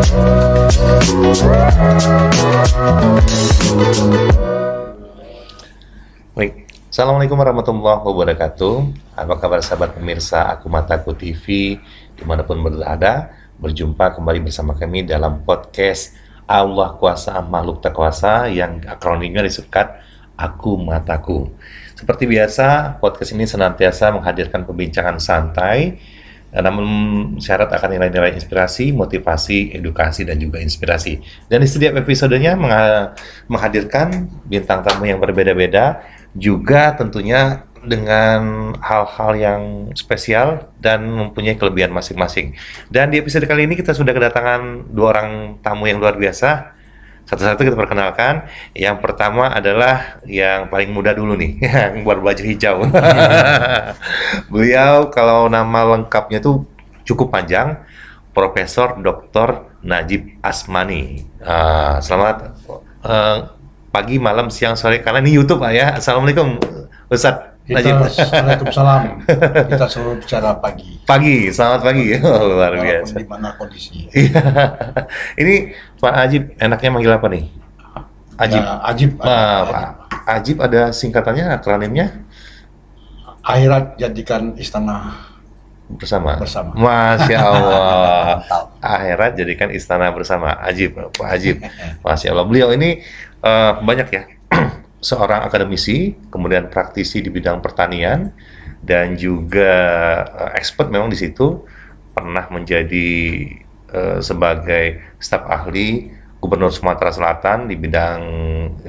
Baik, Assalamualaikum warahmatullahi wabarakatuh. Apa kabar sahabat pemirsa Akumataku TV dimanapun berada? Berjumpa kembali bersama kami dalam podcast Allah Kuasa Makhluk Tak Kuasa yang akronimnya disingkat Aku Mataku. Seperti biasa, podcast ini senantiasa menghadirkan perbincangan santai, namun syarat akan nilai-nilai inspirasi, motivasi, edukasi, dan juga inspirasi. Dan di setiap episodenya menghadirkan bintang tamu yang berbeda-beda, juga tentunya dengan hal-hal yang spesial dan mempunyai kelebihan masing-masing. Dan di episode kali ini kita sudah kedatangan dua orang tamu yang luar biasa. Satu-satu kita perkenalkan. Yang pertama adalah yang paling muda dulu nih, yang berbaju hijau. Beliau kalau nama lengkapnya itu cukup panjang, Profesor Dr. Najib Asmani. Selamat pagi, malam, siang, sore, karena ini YouTube ya. Assalamualaikum Ustadz Najib. Waalaikumsalam. Kita selalu bicara pagi. Pagi, selamat pagi. Oh, luar biasa. Di mana kondisi? Ini Pak Ajib, enaknya manggil apa nih? Ajib. Ya, Ajib. Pak Ajib ada singkatannya, akronimnya? Akhirat jadikan istana Bersama. bersama. Masya Allah. Mantap. Akhirat jadikan istana bersama. Ajib, Pak Ajib. Masya Allah. Beliau ini banyak ya. Seorang akademisi, kemudian praktisi di bidang pertanian, dan juga expert memang di situ. Pernah menjadi sebagai staf ahli Gubernur Sumatera Selatan di bidang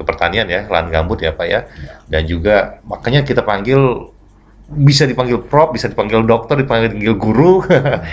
pertanian ya, lahan gambut ya Pak ya. Dan juga makanya kita panggil, bisa dipanggil Prof, bisa dipanggil dokter, dipanggil guru.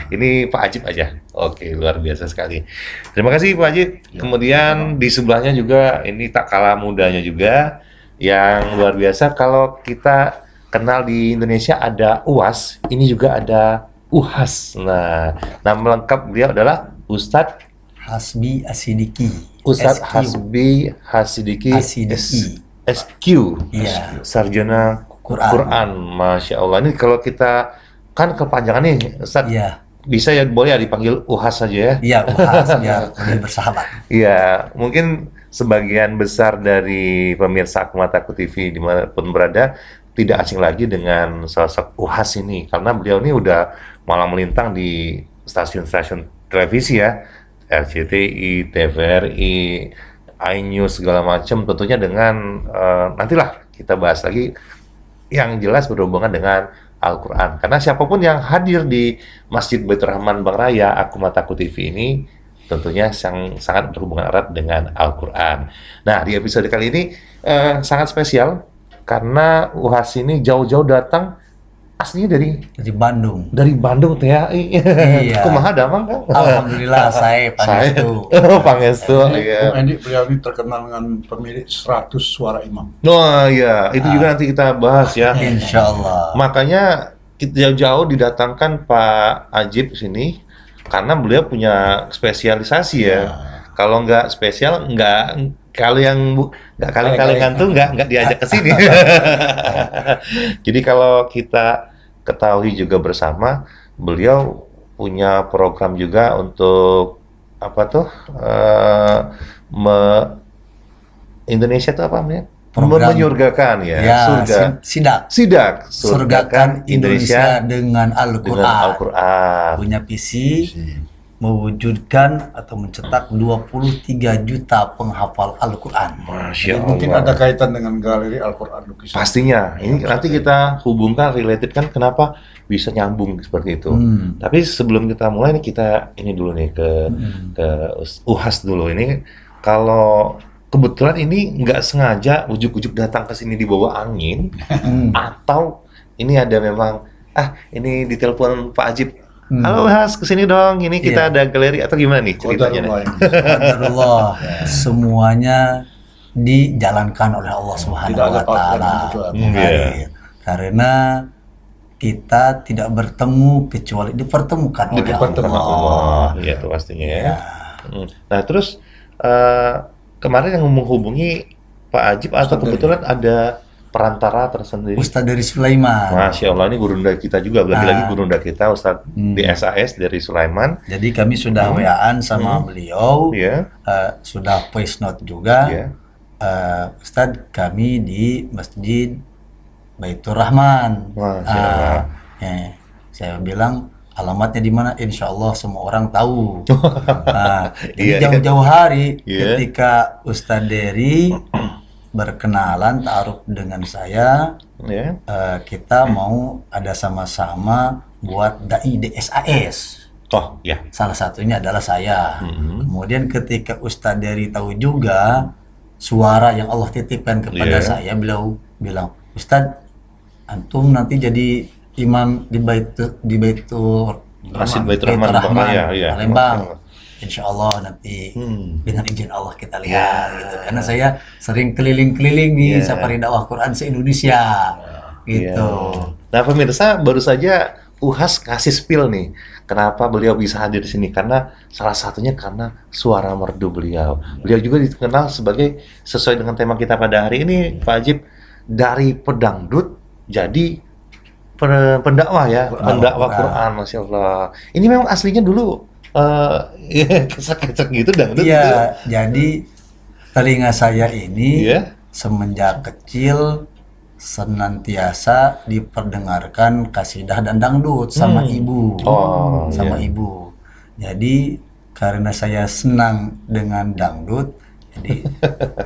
Ini Pak Ajib aja. Oke, luar biasa sekali. Terima kasih Pak Ajib. Kemudian di sebelahnya juga ini tak kalah mudanya juga, yang luar biasa. Kalau kita kenal di Indonesia ada UAS, ini juga ada UHAS. Nah, nama lengkap beliau adalah Ustadz Hasbi Asidiki. Ustadz SQ. Hasbi Hasidiki Asidiki. SQ, Iya. Sarjana Quran. Masya Allah. Ini kalau kita kan kepanjangan nih, Ustadz, Iya. bisa ya, boleh ya dipanggil UHAS saja ya? Iya, UHAS biar lebih bersahabat. Iya, mungkin sebagian besar dari pemirsa Akumataku TV dimanapun berada tidak asing lagi dengan sosok UHAS ini, karena beliau ini udah malang melintang di stasiun-stasiun televisi ya, RCTI, TVRI, iNews segala macam. Tentunya dengan nantilah kita bahas lagi yang jelas berhubungan dengan Al-Quran. Karena siapapun yang hadir di Masjid Baitur Rahman Bang Raya Akumataku TV ini tentunya sangat berhubungan erat dengan Al-Quran. Nah, di episode kali ini sangat spesial karena UHAS ini jauh-jauh datang, aslinya Dari Bandung. dari Bandung teh ya. Iya. Kumaha damang kan? Alhamdulillah saya Pangestu. Pangestu. Iya. Endi beliau ini terkenal dengan pemilik 100 suara imam. Nah, ya, itu juga nanti kita bahas ya. Insya Allah. Makanya kita jauh-jauh didatangkan Pak Ajib sini karena beliau punya spesialisasi ya. Kalau nggak spesial, kalau yang nggak kali-kalingan tuh nggak diajak ke sini. Jadi kalau kita ketahui juga bersama, beliau punya program juga untuk apa tuh Indonesia tuh apa namanya? Program Menyurgakan ya, Ya, surga. Sidak. Surgakan Indonesia dengan dengan Al-Quran. Al-Quran. Punya visi mewujudkan atau mencetak 23 juta penghafal Al-Quran. Masya Jadi Allah. mungkin ada kaitan dengan galeri Al-Quran lukisan. Pastinya. Ini nanti kita hubungkan, related kan kenapa bisa nyambung seperti itu. Tapi sebelum kita mulai nih, kita ini dulu nih ke UHAS dulu. Ini kalau kebetulan ini nggak sengaja ujuk-ujuk datang ke sini di bawah angin, atau ini ada memang ini ditelepon Pak Ajib. Halo Has, kesini dong. Ini kita ada galeri atau gimana nih ceritanya? Qadarullah ini. Qadarullah. Semuanya dijalankan oleh Allah Subhanahu Tidak ada wa taala. paksaan kecuali. Iya. Karena kita tidak bertemu kecuali dipertemukan oleh Dipertemukan Allah. Iya itu pastinya ya. Nah terus kemarin yang menghubungi Pak Ajib atau kebetulan ada perantara tersendiri. Ustadz dari Sulaiman. Masya Allah, ini gurunda kita juga, lagi-lagi Ah. gurunda kita Ustadz di SAS dari Sulaiman. Jadi kami sudah WA-an sama beliau, Iya, sudah voice note juga. iya. Ustadz, kami di Masjid Baitur Rahman. Masya Allah. Saya bilang alamatnya di mana? Insya Allah semua orang tahu. Iya, Jadi jauh-jauh hari Iya. ketika Ustadz Dery berkenalan ta'aruf dengan saya, Ya. kita mau ada sama-sama buat dai DSAS. Oh, ya. Salah satunya adalah saya. Kemudian ketika Ustadz Dery tahu juga suara yang Allah titipkan kepada Iya. saya, beliau bilang, Ustadz, antum nanti jadi imam di Baitur Masjid Baitur Rahman, iya. Palembang. Insya Allah nanti dengan izin Allah kita lihat gitu. Karena saya sering keliling-keliling di Safari Dakwah Quran se-Indonesia gitu. Nah, pemirsa, baru saja UHAS kasih spill nih. Kenapa beliau bisa hadir di sini? Karena salah satunya karena suara merdu beliau. Beliau juga dikenal sebagai, sesuai dengan tema kita pada hari ini, Pak Ajib, dari pedangdut jadi pendakwah ya, pendakwah Quran, Masya Allah. Ini memang aslinya dulu kesek-kesek gitu dangdut gitu. Iya, jadi telinga saya ini Iya. semenjak kecil senantiasa diperdengarkan kasidah dan dangdut sama ibu. Oh, Sama iya. ibu. Jadi karena saya senang dengan dangdut, jadi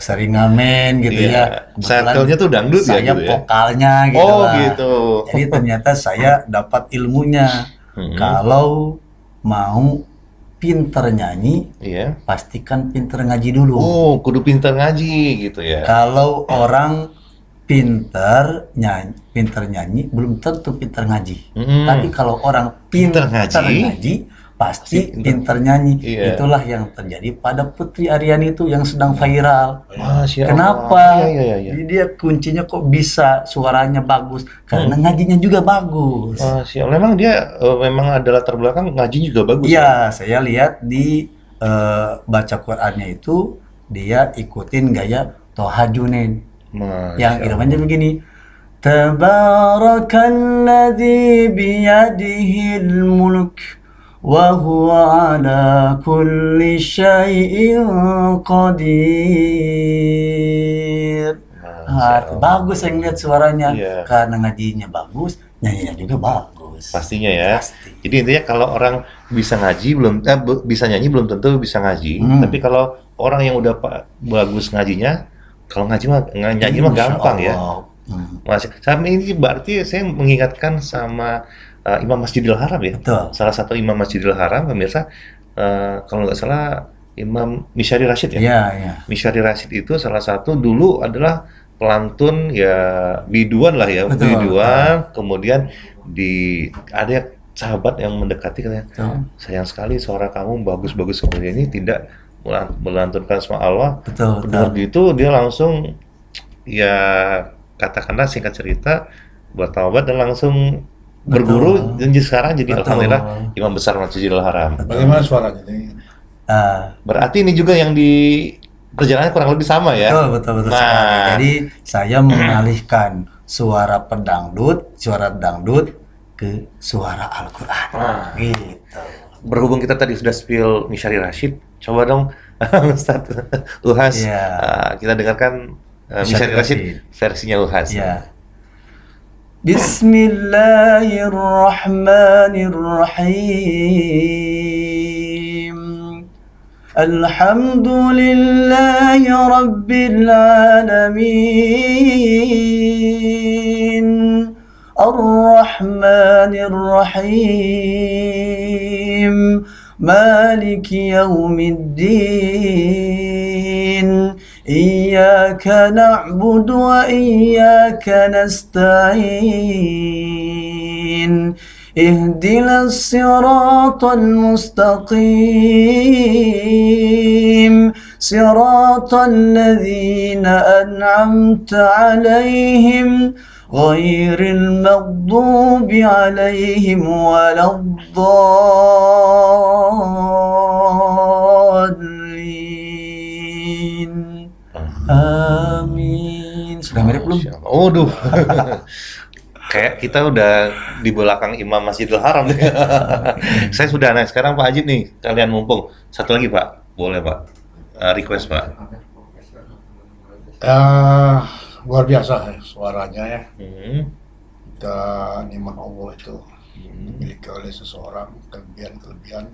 sering ngamen gitu Iya. ya. Kebetulan Circle-nya tuh dangdut ya, saya gitu ya? vokalnya gitu Oh, lah. gitu. Jadi ternyata saya dapat ilmunya. Kalau mau pinter nyanyi, Iya. pastikan pinter ngaji dulu. Oh, kudu pinter ngaji gitu ya. Kalau orang pinter nyanyi belum tentu pinter ngaji. Tapi kalau orang pinter Pinter ngaji, ngaji pasti pinter nyanyi. Iya. Itulah yang terjadi pada Putri Aryani itu yang sedang viral. Masya Allah. Kenapa? Iya. Jadi dia kuncinya kok bisa suaranya bagus karena ngajinya juga bagus. Masya Allah. Memang dia memang adalah terbelakang ngaji juga bagus. Iya, saya lihat di baca Qur'annya itu dia ikutin gaya Toha Junaid. Masya Yang irama-nya begini. Tabarakalladzi biyadihil mulk wa huwa ala kulli syai'in qadir. Bagus saya ngeliat suaranya. Iya. Karena ngajinya bagus, nyanyinya juga bagus. Pastinya ya. Pasti. Jadi intinya kalau orang bisa ngaji bisa nyanyi belum tentu bisa ngaji. Tapi kalau orang yang udah bagus ngajinya, kalau ngaji mah nyanyi mah Masya gampang ya. Allah. Masih. Sama ini berarti saya mengingatkan sama Imam Masjidil Haram ya. Betul. Salah satu Imam Masjidil Haram, pemirsa, kalau nggak salah Imam Misyari Rashid ya. Iya, iya. Misyari Rashid itu salah satu dulu adalah pelantun ya biduan lah ya, Betul, biduan. Kemudian ada sahabat yang mendekati katanya, Betul. sayang sekali suara kamu bagus-bagus seperti ini tidak melantunkan sama Allah. Betul, Dengar betul. gitu dia langsung ya katakanlah singkat cerita bertaubat dan langsung berguru dan sekarang jadi Betul. alhamdulillah imam besar Masjidil Haram. Bagaimana suaranya ini? Berarti ini juga yang di perjalanan kurang lebih sama ya. Betul Nah. sekali. Jadi saya mengalihkan suara dangdut ke suara Al-Quran. Gitu. Berhubung kita tadi sudah spill Misyari Rashid, coba dong Ustadz Uhas Iya. kita dengarkan Misyari Misyari Rashid Rashid. versinya Uhas. Ya. Bismillahirrahmanirrahim. Alhamdulillahi Rabbil Alamin. Ar-Rahmanir Rahim. مالك يوم الدين إياك نعبد وإياك نستعين اهدنا الصراط المستقيم صراط الذين أنعمت عليهم غير المغضوب عليهم ولا الضالين آمين sudah mirip belum? Masya Allah. Waduh. Kayak kita udah di belakang Imam Masjidil Haram nih. Saya sudah, nah sekarang Pak Ajib nih, kalian mumpung. Satu lagi Pak, boleh Pak? Request Pak. Luar biasa ya, suaranya ya. Hmm. Dan iman Allah itu dimiliki oleh seseorang, kelebihan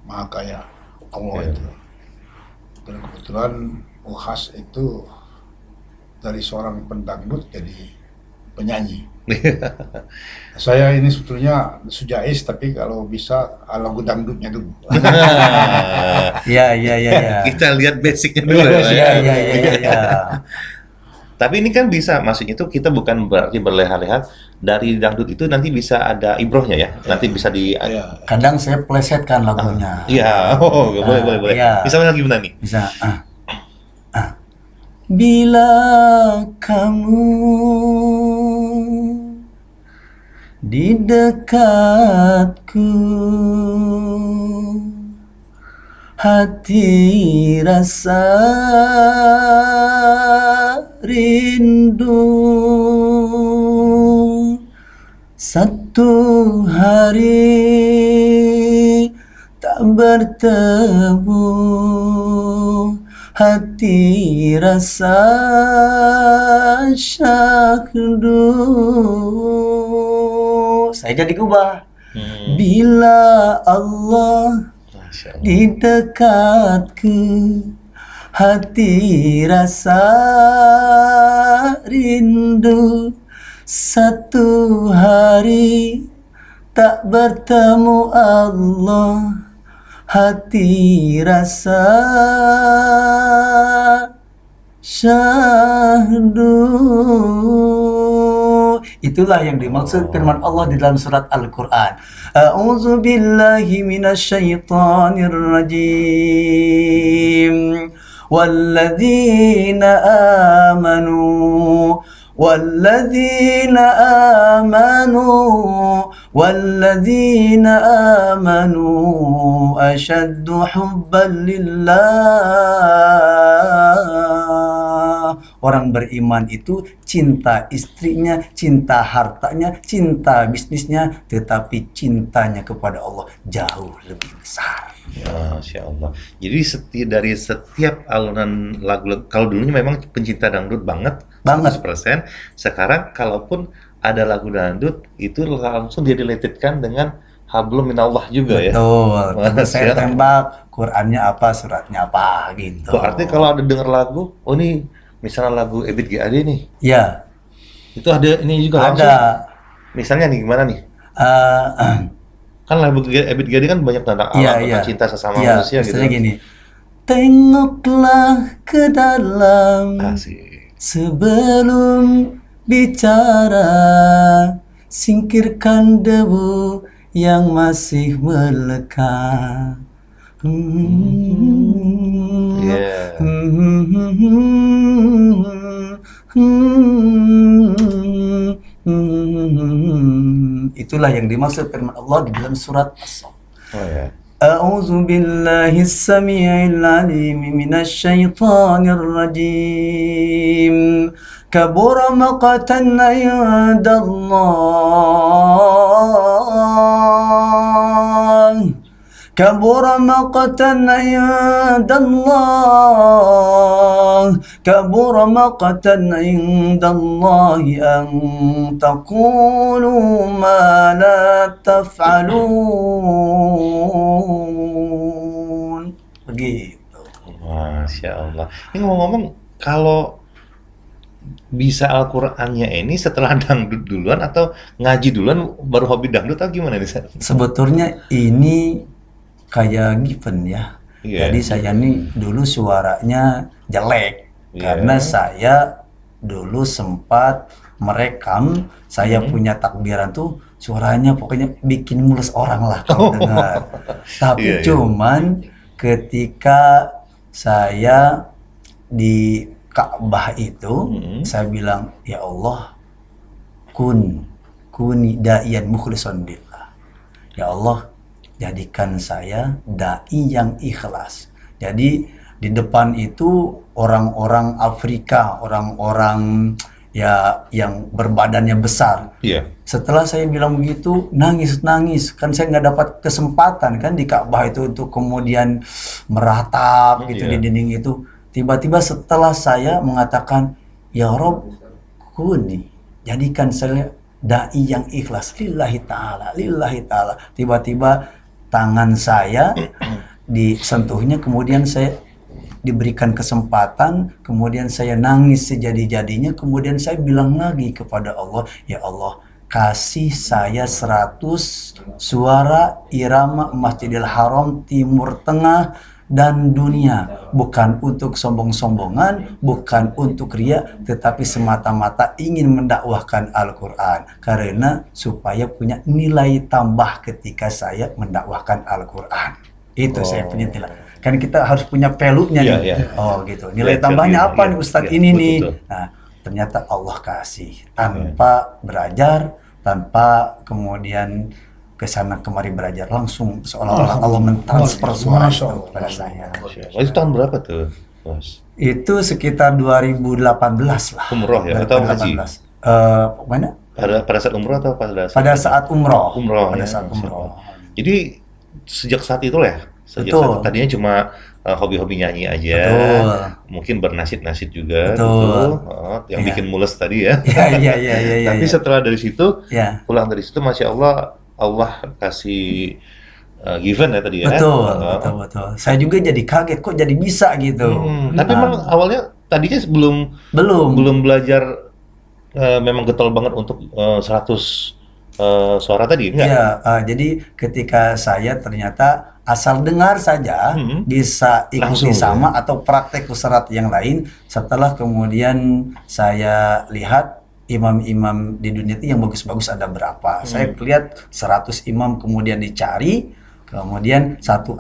maha kaya Allah Ya. itu. Dan kebetulan Khas itu dari seorang pendangdut jadi penyanyi. Saya ini sebetulnya sujais, tapi kalau bisa lagu dangdutnya dulu. Iya. Kita lihat basicnya dulu Iya. Tapi ini kan bisa, maksudnya itu kita bukan berarti berleha-leha dari dangdut itu nanti bisa ada ibrohnya ya, nanti bisa di. Ya, Kadang saya plesetkan lagunya. Iya, boleh. Iya. Misalnya gimana nih? Bisa. Bila kamu di dekatku, hati rasa rindu. Satu hari tak bertemu, hati rasa syahdu. Saya jadi kubah. Bila Allah Masya Allah. di dekatku, hati rasa rindu. Satu hari tak bertemu Allah, hati rasa syahdu. Itulah yang dimaksud firman Allah di dalam surat Al-Quran. A'udzu billahi minasyaitonir rajim. Walladzina amanu والذين آمنوا أشد حبا لله. Orang beriman itu cinta istrinya, cinta hartanya, cinta bisnisnya, tetapi cintanya kepada Allah jauh lebih besar. Masya Allah. Jadi dari setiap alunan lagu, kalau dulunya memang pencinta dangdut banget, 100%. Sekarang kalaupun ada lagu dangdut itu langsung direlated-kan dengan hablum minallah juga ya. Betul. Terus saya Masya Allah. tembak Qurannya apa, suratnya apa gitu. Berarti kalau ada denger lagu, oh ini misalnya lagu Ebit GAD nih, Ya, itu ada ini juga langsung. ada. Misalnya nih gimana nih? eh, Kan lagu Ebit GAD kan banyak tentang alam, tentang cinta sesama iya, manusia gitu. misalnya gini. Tengoklah ke dalam Asik. sebelum bicara, singkirkan debu yang masih melekat. Yeah. Itulah yang dimaksud firman Allah di dalam surat As-Saff. Oh ya. أعوذ بالله السميع العليم من الشيطان الرجيم كبر مقتا عند الله كبر مقتا عند الله كبر مقتا عند الله أن تقولوا ما لا تفعلون. Begitu. Masya Allah. Ini ngomong-ngomong, kalau bisa Al-Qur'annya ini setelah dangdut duluan atau ngaji duluan baru hobi dangdut atau gimana nih? Sebetulnya ini kayak given ya. Iya. Jadi saya nih dulu suaranya jelek. Iya. Karena saya dulu sempat merekam, saya punya takbiran tuh suaranya pokoknya bikin mulus orang lah kalau dengar. Tapi Iya, iya. cuman ketika saya di Ka'bah itu, saya bilang, ya Allah, kuni da'iyan mukhlishon lillah. Ya Allah, jadikan saya dai yang ikhlas. Jadi di depan itu orang-orang Afrika, orang-orang ya yang berbadannya besar. Iya. Setelah saya bilang begitu, nangis kan saya nggak dapat kesempatan kan di Ka'bah itu untuk kemudian meratap gitu Iya. di dinding itu. Tiba-tiba setelah saya mengatakan, ya Rob, kuni jadikan saya dai yang ikhlas lillahi ta'ala, lillahi ta'ala. Tiba-tiba tangan saya disentuhnya, kemudian saya diberikan kesempatan, kemudian saya nangis sejadi-jadinya, kemudian saya bilang lagi kepada Allah, ya Allah, kasih saya 100 suara irama Masjidil Haram Timur Tengah dan dunia, bukan untuk sombong-sombongan, bukan untuk ria, tetapi semata-mata ingin mendakwahkan Al-Quran, karena supaya punya nilai tambah ketika saya mendakwahkan Al-Quran. Itu saya punya nilai. Kan kita harus punya value-nya Iya, nih. iya. Oh gitu. Nilai Iya, tambahnya value, apa iya, nih Ustadz iya, ini betul, nih? betul. Nah, ternyata Allah kasih tanpa belajar, tanpa kemudian ke sana kemari belajar, langsung seolah-olah Allah mentransfer suara Masya itu Allah. kepada saya. Oh, itu tahun berapa tuh, Mas? Itu sekitar 2018 lah. Umroh ya, atau haji? 2018. Mana? Pada saat umroh atau Pada saat umroh. Umroh, Pada ya, saat Masya umroh. Allah. Jadi sejak saat itu ya, sejak Betul. saat tadinya cuma hobi-hobi nyanyi aja, Betul. mungkin bernasib-nasib juga, Betul. gitu, yang Iya. bikin mules tadi ya. Iya. Tapi setelah dari situ, Ya. pulang dari situ, Masya Allah, Allah kasih given ya tadi ya. Betul, Heeh. betul. Saya juga jadi kaget kok jadi bisa gitu. Tapi memang awalnya tadinya belum belajar memang getol banget untuk 100 suara tadi, enggak? Iya, jadi ketika saya ternyata asal dengar saja bisa ikuti Langsung, sama atau praktek surat yang lain. Setelah kemudian saya lihat imam-imam di dunia itu yang bagus-bagus ada berapa. Saya lihat 100 imam kemudian dicari, kemudian satu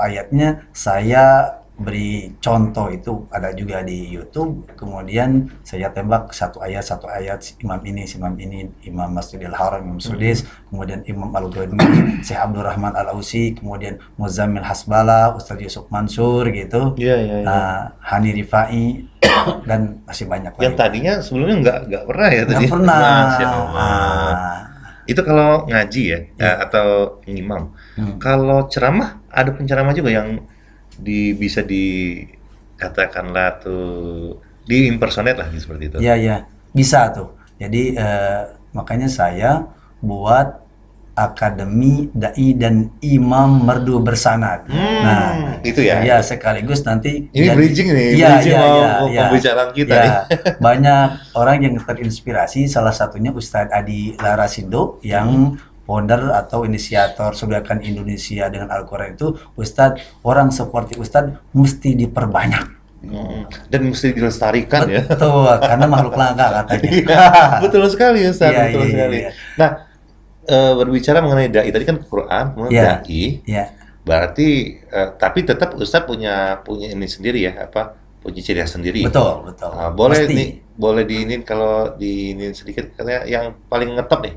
ayatnya saya beri contoh, itu ada juga di YouTube. Kemudian saya tembak satu ayat imam ini, Imam Masjidil Haram, Imam Sudais, kemudian Imam Al-Ghani, Syekh Abdurrahman Al-Ausi, kemudian Muzammil Hasbala, Ustaz Yusuf Mansur gitu. Iya. Hani Rifai dan masih banyak Yang lagi. tadinya sebelumnya nggak pernah ya tadi. Nggak pernah. Masya Allah. Itu kalau ngaji ya, atau ngimam. Kalau ceramah, ada penceramah juga yang bisa dikatakanlah tuh di impersonate lah seperti itu. Iya, bisa tuh. Jadi makanya saya buat Akademi Dai dan Imam Merdu Bersanad. Nah, itu ya. Iya, sekaligus nanti Ini bridging nih, mau pembicaraan kita nih. Banyak orang yang terinspirasi, salah satunya Ustadz Adi Larasindo yang founder atau inisiator Sudahkan Indonesia dengan Al-Quran itu. Ustadz, orang seperti Ustadz mesti diperbanyak. Dan mesti dilestarikan ya. Betul, karena makhluk langka katanya. Iya, betul sekali Ustaz, Iya, betul iya, sekali. iya. Nah, berbicara mengenai dai tadi kan Quran, kemudian Iya. dai. Iya. Berarti tapi tetap Ustaz punya ini sendiri ya, punya ciri khas sendiri. Betul. Boleh Pasti. nih, boleh diinin kalau diinin sedikit, katanya yang paling ngetop nih.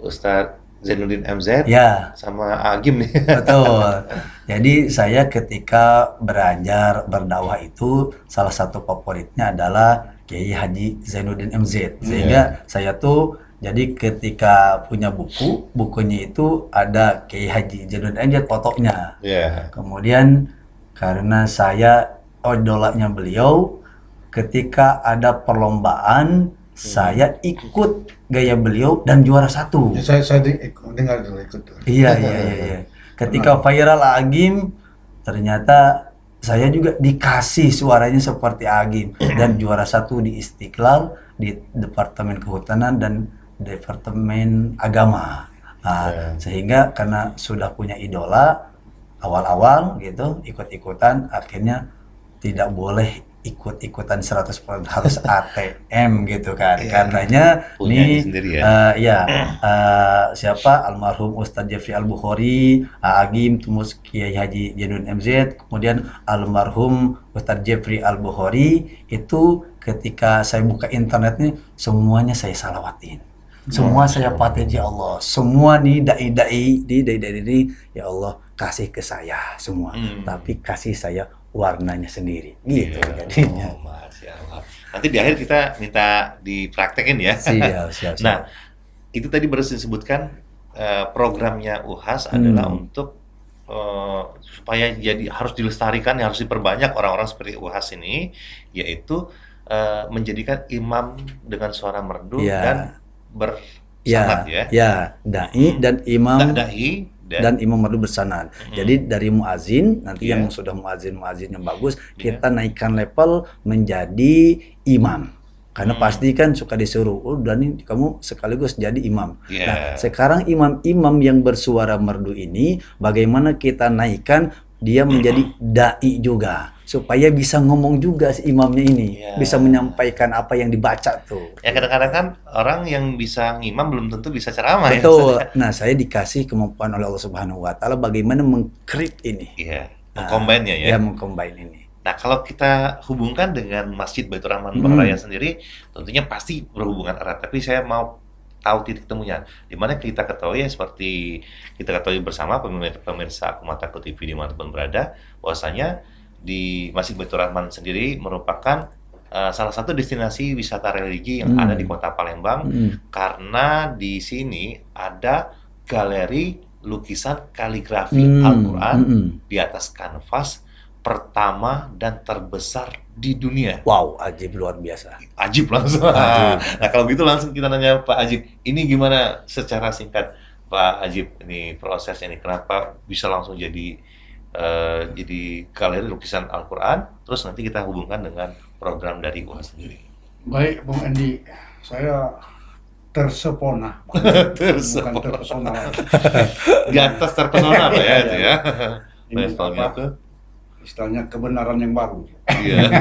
Ustaz Zainuddin MZ Ya. sama Agim nih. Betul. Jadi saya ketika belajar berdakwah itu salah satu favoritnya adalah Kiai Haji Zainuddin MZ. Sehingga saya tuh jadi ketika punya bukunya itu ada Kiai Haji Zainuddin MZ fotonya. Iya. Kemudian karena saya idolanya beliau, ketika ada perlombaan saya ikut gaya beliau dan juara 1. Ya, saya dengar dulu ikut tuh. Iya. Ketika viral Agim, ternyata saya juga dikasih suaranya seperti Agim dan juara 1 di Istiqlal, di Departemen Kehutanan dan Departemen Agama. Sehingga karena sudah punya idola awal-awal gitu, ikut-ikutan, akhirnya tidak boleh ikut-ikutan 100% harus ATM gitu kan. Karenanya Punya nih sendiri ya. siapa almarhum Ustadz Jeffrey Al-Bukhari, Agim, terus Kiai Haji Zainuddin MZ, kemudian almarhum Ustadz Jeffrey Al-Bukhari, itu ketika saya buka internetnya semuanya saya salawatin. Semua saya paten, ya Allah. Semua nih dai-dai ya Allah kasih ke saya semua. Tapi kasih saya warnanya sendiri gitu Iya. jadinya. Oh, Masya Allah. Nanti di akhir kita minta dipraktekin ya. Siap, siap, siap. Nah, itu tadi baru disebutkan programnya UHAS adalah untuk supaya jadi harus dilestarikan, harus diperbanyak orang-orang seperti UHAS ini, yaitu menjadikan imam dengan suara merdu Ya. dan bersanad ya. Ya, dai dan imam Dai dan imam merdu bersanad. Jadi dari muazin nanti Iya. yang sudah muazin yang bagus kita naikkan level menjadi imam. Karena pasti kan suka disuruh, oh dan ini kamu sekaligus jadi imam. Iya. Nah, sekarang imam-imam yang bersuara merdu ini bagaimana kita naikkan dia menjadi dai juga supaya bisa ngomong juga si imamnya ini, Iya. bisa menyampaikan apa yang dibaca tuh. Ya kadang-kadang kan orang yang bisa ngimam belum tentu bisa ceramah ya. Betul. Nah, saya dikasih kemampuan oleh Allah Subhanahu wa taala bagaimana mengkrip ini. Iya, mengcombine-nya ya. Ya, mengcombine ini. Nah, kalau kita hubungkan dengan Masjid Baitur Rahman Hmm. Bang Raya sendiri, tentunya pasti berhubungan erat. Tapi saya mau tahu titik temunya. Dimana kita ketahui ya, seperti kita ketahui bersama pemirsa Akumatako TV dimanapun berada, bahwasanya di Masjid Baitur Rahman sendiri merupakan salah satu destinasi wisata religi yang ada di Kota Palembang, karena di sini ada galeri lukisan kaligrafi Al-Quran di atas kanvas pertama dan terbesar di dunia. Wow, ajib luar biasa. Ajib langsung. Ajib. Nah, kalau gitu langsung kita nanya Pak Ajib, ini gimana secara singkat Pak Ajib ini prosesnya nih, kenapa bisa langsung jadi galeri lukisan Al-Quran, terus nanti kita hubungkan dengan program dari UHAS sendiri. Baik, Bung Andi, saya tersepona, Tersepona. bukan terpesona lagi. Di atas terpesona Pak ya itu ya. Ini Levelnya apa? tuh. Istilahnya kebenaran yang baru Iya.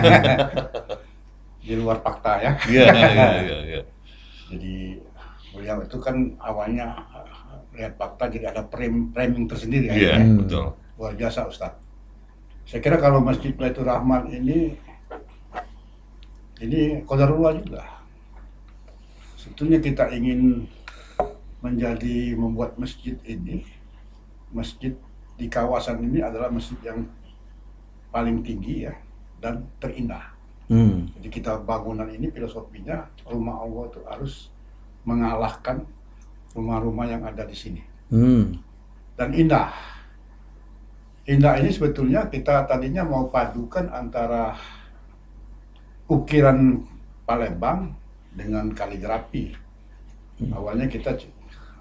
di luar fakta ya. Iya, iya. Jadi beliau itu kan awalnya lihat fakta, jadi ada framing tersendiri ya. Iya, betul. Luar biasa Ustaz. Saya kira kalau Masjid Baitur Rahman ini qadarullah juga. Sebetulnya kita ingin membuat masjid ini, masjid di kawasan ini adalah masjid yang paling tinggi ya dan terindah. Jadi kita bangunan ini filosofinya rumah Allah itu harus mengalahkan rumah-rumah yang ada di sini. Dan indah. Indah ini sebetulnya kita tadinya mau padukan antara ukiran Palembang dengan kaligrafi. Awalnya kita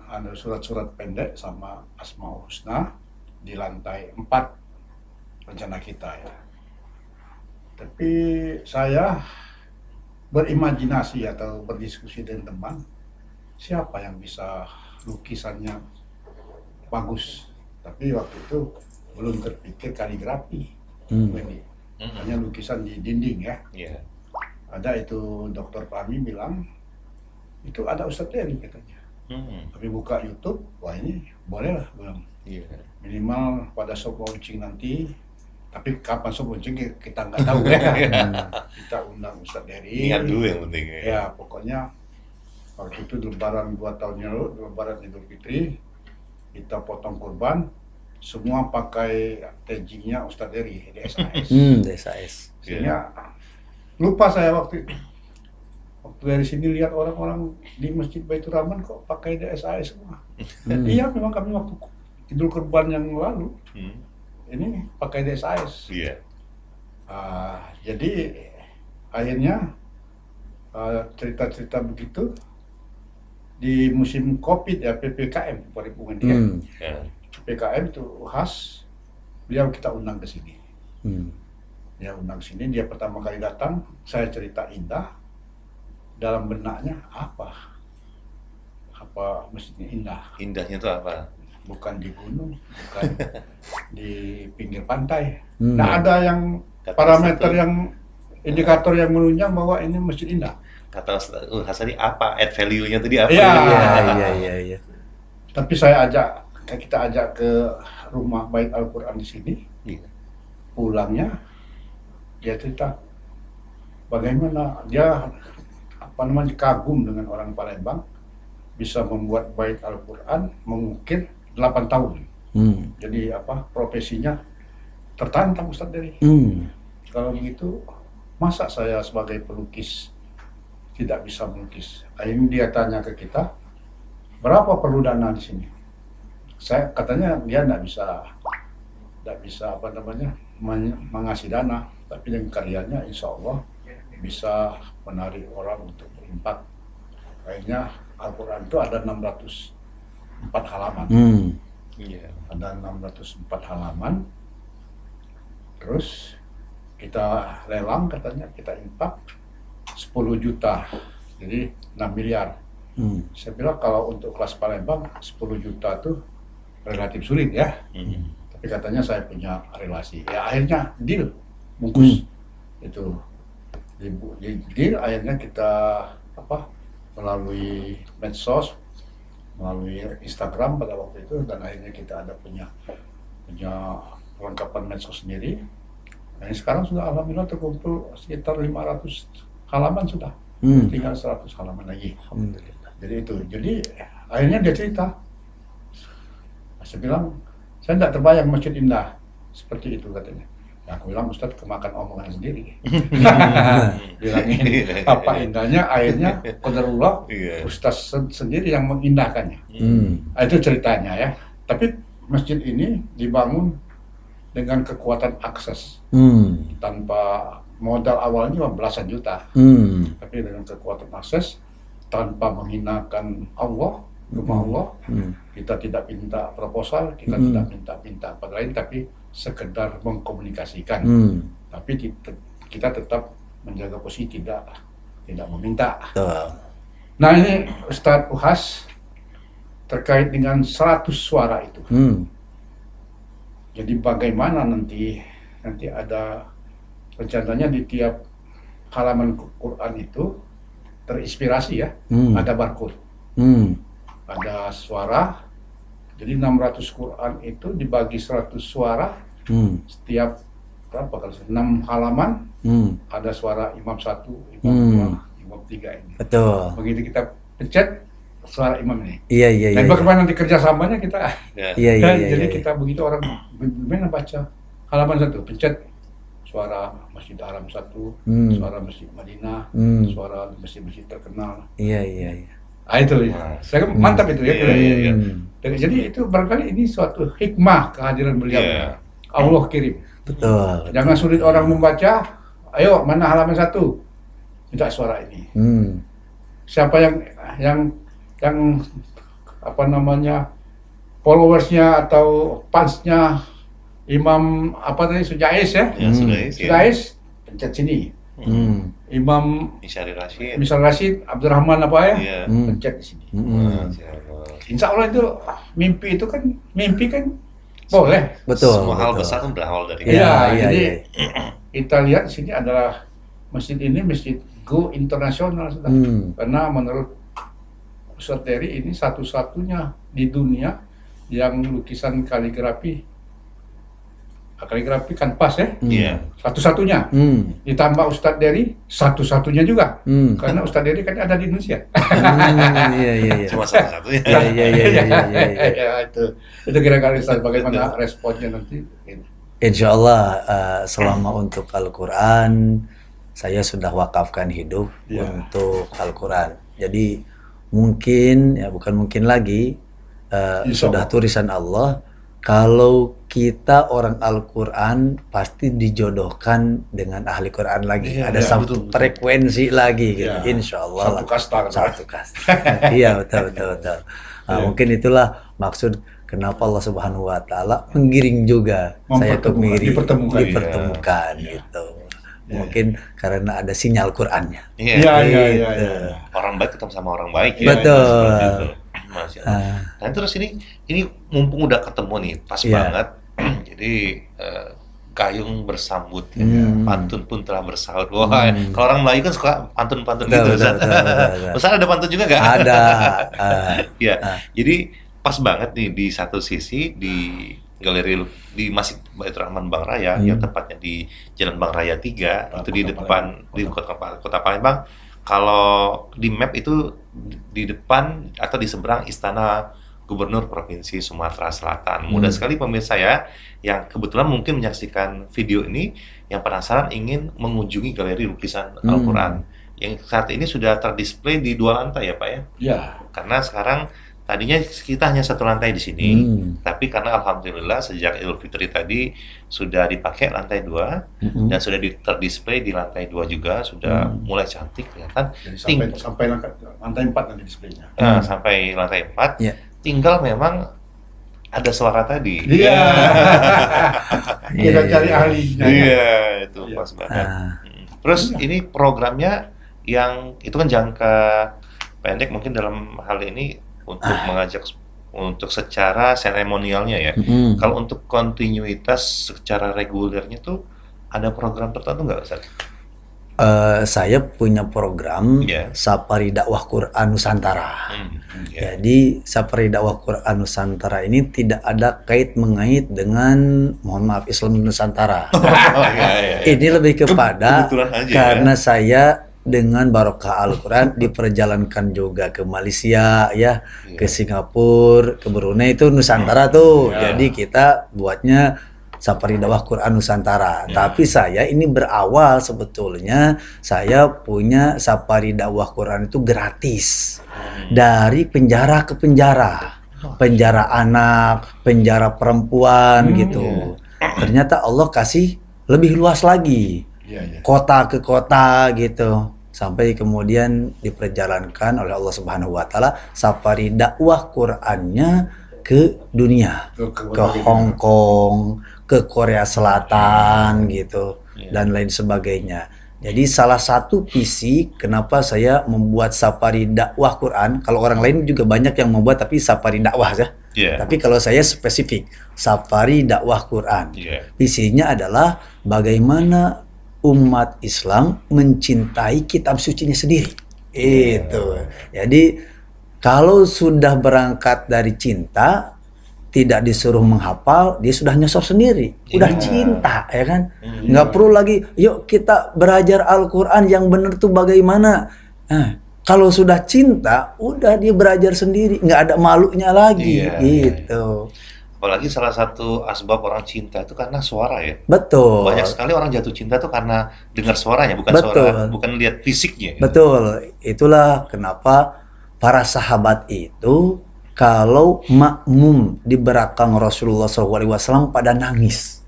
ada surat-surat pendek sama Asmaul Husna di lantai 4 rencana kita ya. Tapi saya berimajinasi atau berdiskusi dengan teman, siapa yang bisa lukisannya bagus. Tapi waktu itu belum terpikir kaligrafi. Hanya lukisan di dinding ya. Iya. Ada itu Dr. Fahmi bilang, itu ada Ustadz Dery katanya. Tapi buka YouTube, wah ini boleh lah bilang. Iya. Minimal pada sob launching nanti, tapi kapan sob launching kita nggak tahu ya. Kita undang Ustadz Dery. Niat dulu yang penting ya. Ya pokoknya waktu itu lebaran 2 tahun yang lalu, lebaran Idul Fitri, kita potong kurban, semua pakai taggingnya Ustadz Dery di SAS. DSAS. Sehingga lupa saya waktu itu. Waktu dari sini lihat orang-orang di Masjid Baitur Rahman kok pakai DSAS semua. Iya memang kami waktu Idul Kurban yang lalu ini pakai DSAS. Iya. Jadi akhirnya cerita-cerita begitu di musim COVID ya, PPKM perhubungan dia. Ya. PPKM itu khas, beliau kita undang ke sini. Dia undang sini, dia pertama kali datang, saya cerita indah, dalam benaknya apa masjidnya indah. Indahnya itu apa? Bukan di gunung, bukan di pinggir pantai. Nah ada yang parameter yang indikator yang menunjang bahwa ini masjid indah. Kata UHAS tadi apa? Add value-nya tadi apa? Iya. Iya. Tapi kita ajak ke rumah Bait Al-Quran di sini. Iya. Pulangnya dia cerita bagaimana dia kagum dengan orang Palembang bisa membuat Bait Al-Quran mengukir 8 tahun. Jadi profesinya tertantang Ustadz Dery. Kalau begitu, masa saya sebagai pelukis tidak bisa melukis? Akhirnya dia tanya ke kita, berapa perlu dana di sini? Saya katanya dia tidak bisa mengasih dana, tapi dengan karyanya insya Allah bisa menarik orang untuk berinfak. Akhirnya Al-Quran itu ada 604 halaman. Iya. Ada 604 halaman. Terus kita lelang, katanya kita infak 10 juta, jadi 6 miliar. Saya bilang kalau untuk kelas Palembang 10 juta tuh relatif sulit ya. Tapi katanya saya punya relasi. Ya akhirnya deal, bungkus. Itu di deal, akhirnya kita melalui medsos, melalui Instagram pada waktu itu, dan akhirnya kita ada punya perlengkapan medsos sendiri. Nah, sekarang sudah alhamdulillah terkumpul sekitar 500 halaman sudah. Tinggal 100 halaman lagi. Alhamdulillah. Jadi akhirnya dia cerita. Saya bilang, saya tidak terbayang masjid indah seperti itu katanya. Ya, aku bilang, Ustadz kemakan omongan sendiri. Bilangin apa indahnya, akhirnya qadarullah Ustadz sendiri yang mengindahkannya. Itu ceritanya ya. Tapi masjid ini dibangun dengan kekuatan akses, tanpa modal awalnya belasan juta, tapi dengan kekuatan akses, tanpa menghinakan Allah, rumah Allah. Kita tidak minta proposal, kita tidak minta apa lain, tapi sekedar mengkomunikasikan. Tapi kita tetap menjaga posisi, tidak meminta. Nah ini Ustadz Uhas terkait dengan 100 suara itu. Jadi bagaimana nanti ada rencananya di tiap halaman Quran itu terinspirasi ya, ada barcode, ada suara. Jadi 600 Quran itu dibagi 100 suara, setiap berapa kali 6 halaman ada suara imam 1, imam 2, imam 3 ini. Betul. Begitu kita pencet suara imam ini. Iya. Dan bagaimana nanti kerjasamanya kita? Iya. Jadi kita begitu orang bagaimana baca halaman 1, pencet suara Masjid Haram 1, suara Masjid Madinah, suara masjid-masjid terkenal. Iya. Itu ya. Saya mantap itu ya. Jadi itu barangkali ini suatu hikmah kehadiran beliau. Allah kirim. Betul. Jangan sulit orang membaca. Ayo, mana halaman 1? Minta suara ini. Siapa yang followersnya atau fansnya Imam Sudais ya? Sudais, pencet sini. Imam Misal Rashid, Abdurrahman pencet di sini. Insya Allah itu mimpi kan boleh. Betul. Semua hal besar kan berawal dari Jadi kita lihat di sini adalah masjid ini masjid go internasional sudah. Karena menurut Ustadz Dery ini satu-satunya di dunia yang lukisan kaligrafi kanvas ya. Satu-satunya. Ditambah Ustadz Dery satu-satunya juga. Karena Ustadz Dery kan ada di Indonesia. Iya. Cuma satu-satunya. Iya. Itu kira-kira Ustadz, bagaimana responnya nanti? Insya Allah selama untuk Al-Quran saya sudah wakafkan hidup untuk Al-Quran. Jadi mungkin bukan mungkin lagi sudah tulisan Allah. Kalau kita orang Al-Quran pasti dijodohkan dengan ahli Quran lagi. Ada satu frekuensi lagi gitu. Insya Allah. Satu kasta. Iya betul. Mungkin itulah maksud kenapa Allah Subhanahu Wa Taala menggiring juga saya dipertemukan gitu. Mungkin karena ada sinyal Qurannya. Iya. Orang baik ketemu sama orang baik. Betul. Masya Allah. Nah terus ini mumpung udah ketemu nih, pas banget. Jadi gayung bersambut, pantun pun telah bersaut. Wah, kalau orang Melayu kan suka pantun-pantun gitu. Ustaz ada pantun juga nggak? Ada. Jadi pas banget nih di satu sisi di galeri di Masjid Baitur Rahman Bang Raya, yang tepatnya di Jalan Bang Raya 3, itu di depan di kota Palembang. Kalau di map itu di depan atau di seberang Istana Gubernur Provinsi Sumatera Selatan. Mudah sekali pemirsa ya, yang kebetulan mungkin menyaksikan video ini, yang penasaran ingin mengunjungi galeri lukisan Al-Quran. Yang saat ini sudah terdisplay di 2 lantai ya Pak ya? Ya, Karena sekarang tadinya kita hanya 1 lantai di sini, tapi karena alhamdulillah sejak Idul Fitri tadi sudah dipakai lantai 2 dan sudah terdisplay di lantai 2 juga, sudah mulai cantik kelihatan. jadi Ting- sampai lantai 4 nanti displaynya. sampai lantai 4. Ya. Tinggal memang ada suara tadi. Iya. Kita Iya, cari iya. ahlinya. Iya, itu Iya. pas banget. Ah. Terus ini programnya yang itu kan jangka pendek, mungkin dalam hal ini untuk mengajak untuk secara seremonialnya ya. Kalau untuk kontinuitas secara regulernya tuh ada program tertentu nggak Ustaz? Saya punya program Iya. Safari Dakwah Quran Nusantara. Ya. Jadi Safari Dakwah Quran Nusantara ini tidak ada kait mengait dengan, mohon maaf, Islam Nusantara. Oh, iya. Ini lebih kepada Kebetulan aja, karena saya dengan barokah Al-Quran diperjalankan juga ke Malaysia ya, ke Singapura, ke Brunei, itu Nusantara tuh. Jadi kita buatnya Safari Dakwah Quran Nusantara. Tapi saya ini berawal sebetulnya saya punya Safari Dakwah Quran itu gratis. Dari penjara ke penjara. Penjara anak, penjara perempuan gitu. Ternyata Allah kasih lebih luas lagi. Iya. Kota ke kota gitu. Sampai kemudian diperjalankan oleh Allah Subhanahu wa taala Safari Dakwah Qurannya ke dunia. Ke Hong Kong, ke Korea Selatan gitu, dan lain sebagainya. Jadi salah satu visi kenapa saya membuat Safari Dakwah Quran, kalau orang lain juga banyak yang membuat tapi Safari Dakwah ya. Iya. Tapi kalau saya spesifik Safari Dakwah Quran. Iya. Visinya adalah bagaimana umat Islam mencintai kitab sucinya sendiri. Itu. Jadi kalau sudah berangkat dari cinta, tidak disuruh menghafal, dia sudah nyosor sendiri. Udah cinta, ya kan? Nggak perlu lagi, yuk kita belajar Al-Quran yang benar tuh bagaimana. Nah, kalau sudah cinta, udah dia belajar sendiri. Nggak ada malunya lagi. Iya, gitu. Apalagi salah satu asbab orang cinta itu karena suara ya. Betul. Banyak sekali orang jatuh cinta tuh karena dengar suaranya, bukan Betul. bukan lihat fisiknya. Betul. Itulah kenapa para sahabat itu kalau makmum di belakang Rasulullah SAW pada nangis,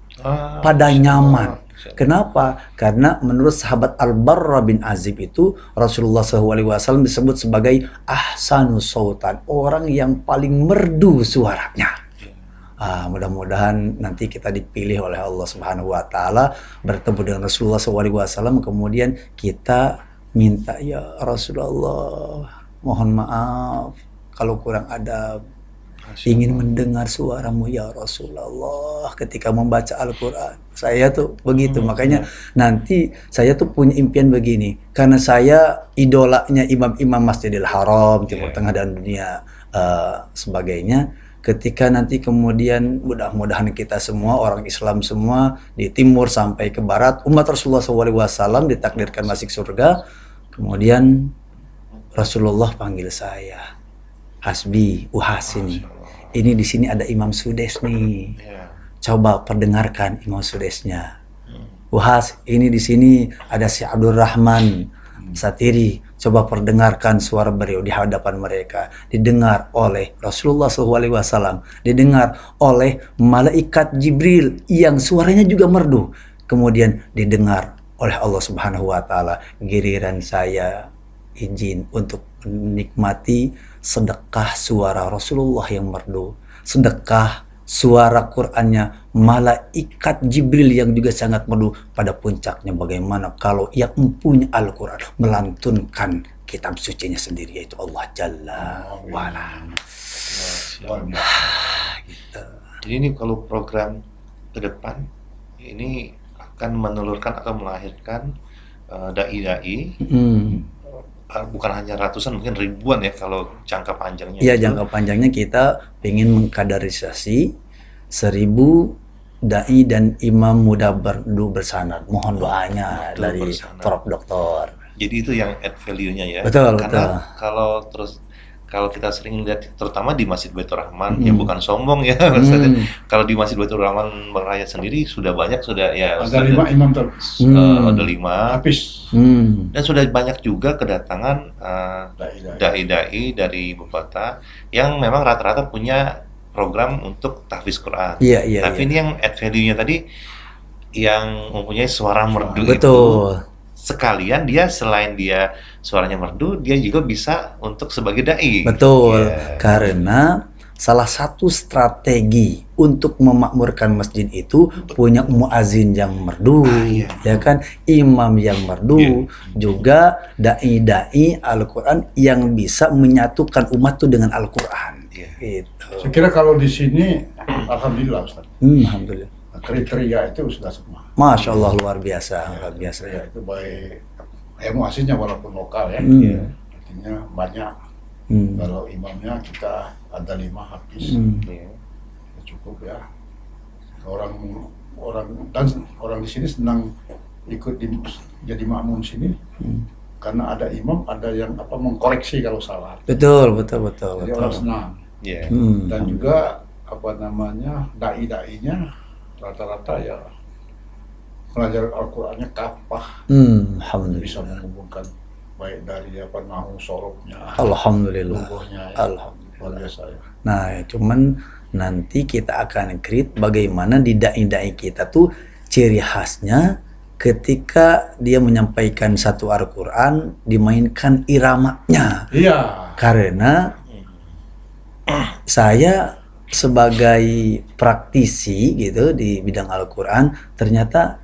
pada nyaman. Kenapa? Karena menurut sahabat Al-Barra bin Azib itu Rasulullah SAW disebut sebagai ahsanu sautan, orang yang paling merdu suaranya. Mudah-mudahan nanti kita dipilih oleh Allah Subhanahu wa taala bertemu dengan Rasulullah SAW, kemudian kita minta, ya Rasulullah, mohon maaf kalau kurang adab, ingin mendengar suaramu ya Rasulullah ketika membaca Al-Quran. Saya tuh begitu, makanya nanti saya tuh punya impian begini, karena saya idolanya imam-imam Masjidil Haram, Timur Tengah dan dunia sebagainya. Ketika nanti kemudian mudah-mudahan kita semua orang Islam semua di timur sampai ke barat, umat Rasulullah SAW ditakdirkan masuk surga, kemudian Rasulullah panggil saya, Hasbi, Uhasini. Ini di sini ada Imam Sudes nih. Coba perdengarkan Imam Sudesnya. Uhas, ini di sini ada si Abdul Rahman Satiri. Coba perdengarkan suara beliau di hadapan mereka. Didengar oleh Rasulullah SAW. Didengar oleh malaikat Jibril yang suaranya juga merdu. Kemudian didengar oleh Allah Subhanahu wa taala. Giliran saya izin untuk menikmati sedekah suara Rasulullah yang merdu, sedekah suara Qur'annya malaikat Jibril yang juga sangat merdu. Pada puncaknya bagaimana kalau yang mempunyai Al-Quran melantunkan kitab sucinya sendiri, yaitu Allah Jalla wa'ala. Gitu. Jadi ini kalau program ke depan ini akan menelurkan atau melahirkan dai-dai, bukan hanya ratusan, mungkin ribuan ya kalau jangka panjangnya. Iya, itu. jangka panjangnya kita ingin mengkaderisasi 1000 dai dan imam muda bersanad. Mohon doanya dari bersanad. Prof. Doktor. Jadi itu yang add value-nya ya. Betul, Karena betul. kalau kita sering lihat terutama di Masjid Baitur Rahman, ya bukan sombong ya, Ustaz. Kalau di Masjid Baitur Rahman Bang Raya sendiri sudah banyak ya Ada Ustaz, 5 imam terus. ada 5 Hafiz. dan sudah banyak juga kedatangan Dai-dai. dai-dai dari ibu kota yang memang rata-rata punya program untuk tahfiz Quran. Iya, iya, Tapi iya. ini yang add value-nya tadi yang mempunyai suara merdu itu, Betul. sekalian dia selain dia suaranya merdu, dia juga bisa untuk sebagai dai. Betul, Iya. karena salah satu strategi untuk memakmurkan masjid itu punya muazin yang merdu, iya. ya kan, imam yang merdu, juga dai-dai Al-Quran yang bisa menyatukan umat itu dengan Al-Quran. Iya. Gitu. Saya kira kalau di sini, alhamdulillah Ustaz, Alhamdulillah. kriteria itu sudah semua. Masya Allah, luar biasa, luar biasa. Ya, itu baik aslinya walaupun lokal ya. Artinya banyak. Kalau imamnya kita ada 5 hafiz. Iya. Ya, cukup ya. Orang di sini senang ikut jadi makmum sini. Karena ada imam, ada yang mengkoreksi kalau salah. Betul, betul, betul, Jadi betul. orang senang. Iya. Dan juga dai-dainya rata-rata ya pelajaran Al-Qur'annya kapah, Alhamdulillah. bisa menghubungkan baik dari nahu sorobnya, Alhamdulillah. lughahnya ya. Alhamdulillah. Luar biasa ya. Nah, cuman nanti kita akan create bagaimana di dai-dai kita tuh ciri khasnya ketika dia menyampaikan satu Al-Quran dimainkan iramanya. Iya. Karena saya sebagai praktisi gitu di bidang Al-Quran, ternyata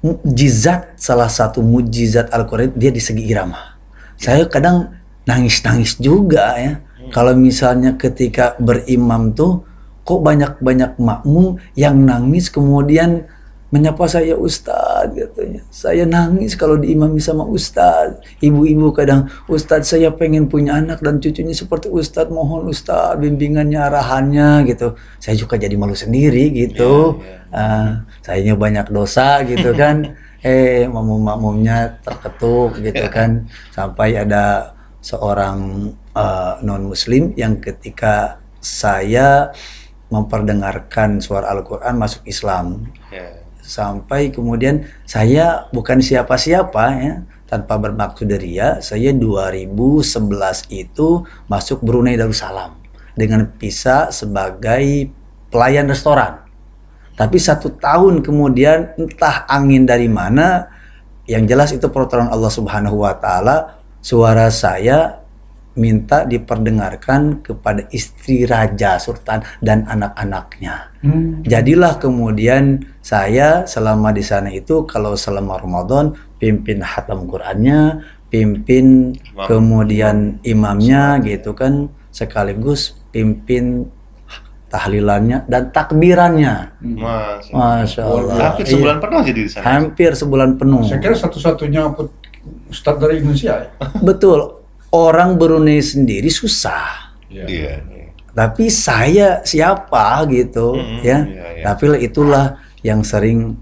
mukjizat, salah satu mukjizat Al-Quran dia di segi irama. Saya kadang nangis-nangis juga ya. Kalau misalnya ketika berimam tuh kok banyak-banyak makmum yang nangis kemudian menyapa saya Ustadz katanya. Saya nangis kalau diimami sama Ustadz. Ibu-ibu kadang, Ustadz saya pengen punya anak dan cucunya seperti Ustadz. Mohon Ustadz bimbingannya, arahannya gitu. Saya juga jadi malu sendiri gitu. Sayanya banyak dosa gitu kan. Makmum-makmumnya terketuk gitu kan. Sampai ada seorang non-muslim yang ketika saya memperdengarkan suara Al-Quran masuk Islam. Sampai kemudian saya bukan siapa-siapa ya, tanpa bermaksud ria, saya 2011 itu masuk Brunei Darussalam dengan visa sebagai pelayan restoran. Tapi 1 tahun kemudian entah angin dari mana, yang jelas itu pertolongan Allah Subhanahu wa taala, suara saya minta diperdengarkan kepada istri raja sultan dan anak-anaknya. Jadilah kemudian saya selama di sana itu kalau selama Ramadan pimpin khatam Qur'annya, pimpin kemudian imamnya gitu kan, sekaligus pimpin tahlilannya dan takbirannya. Masya Allah. Hampir sebulan penuh jadi di sana. Hampir sebulan penuh. Saya kira satu-satunya Ustadz dari Indonesia ya. Betul. Orang Brunei sendiri susah. Iya. Tapi saya siapa gitu ya. Tapi itulah yang sering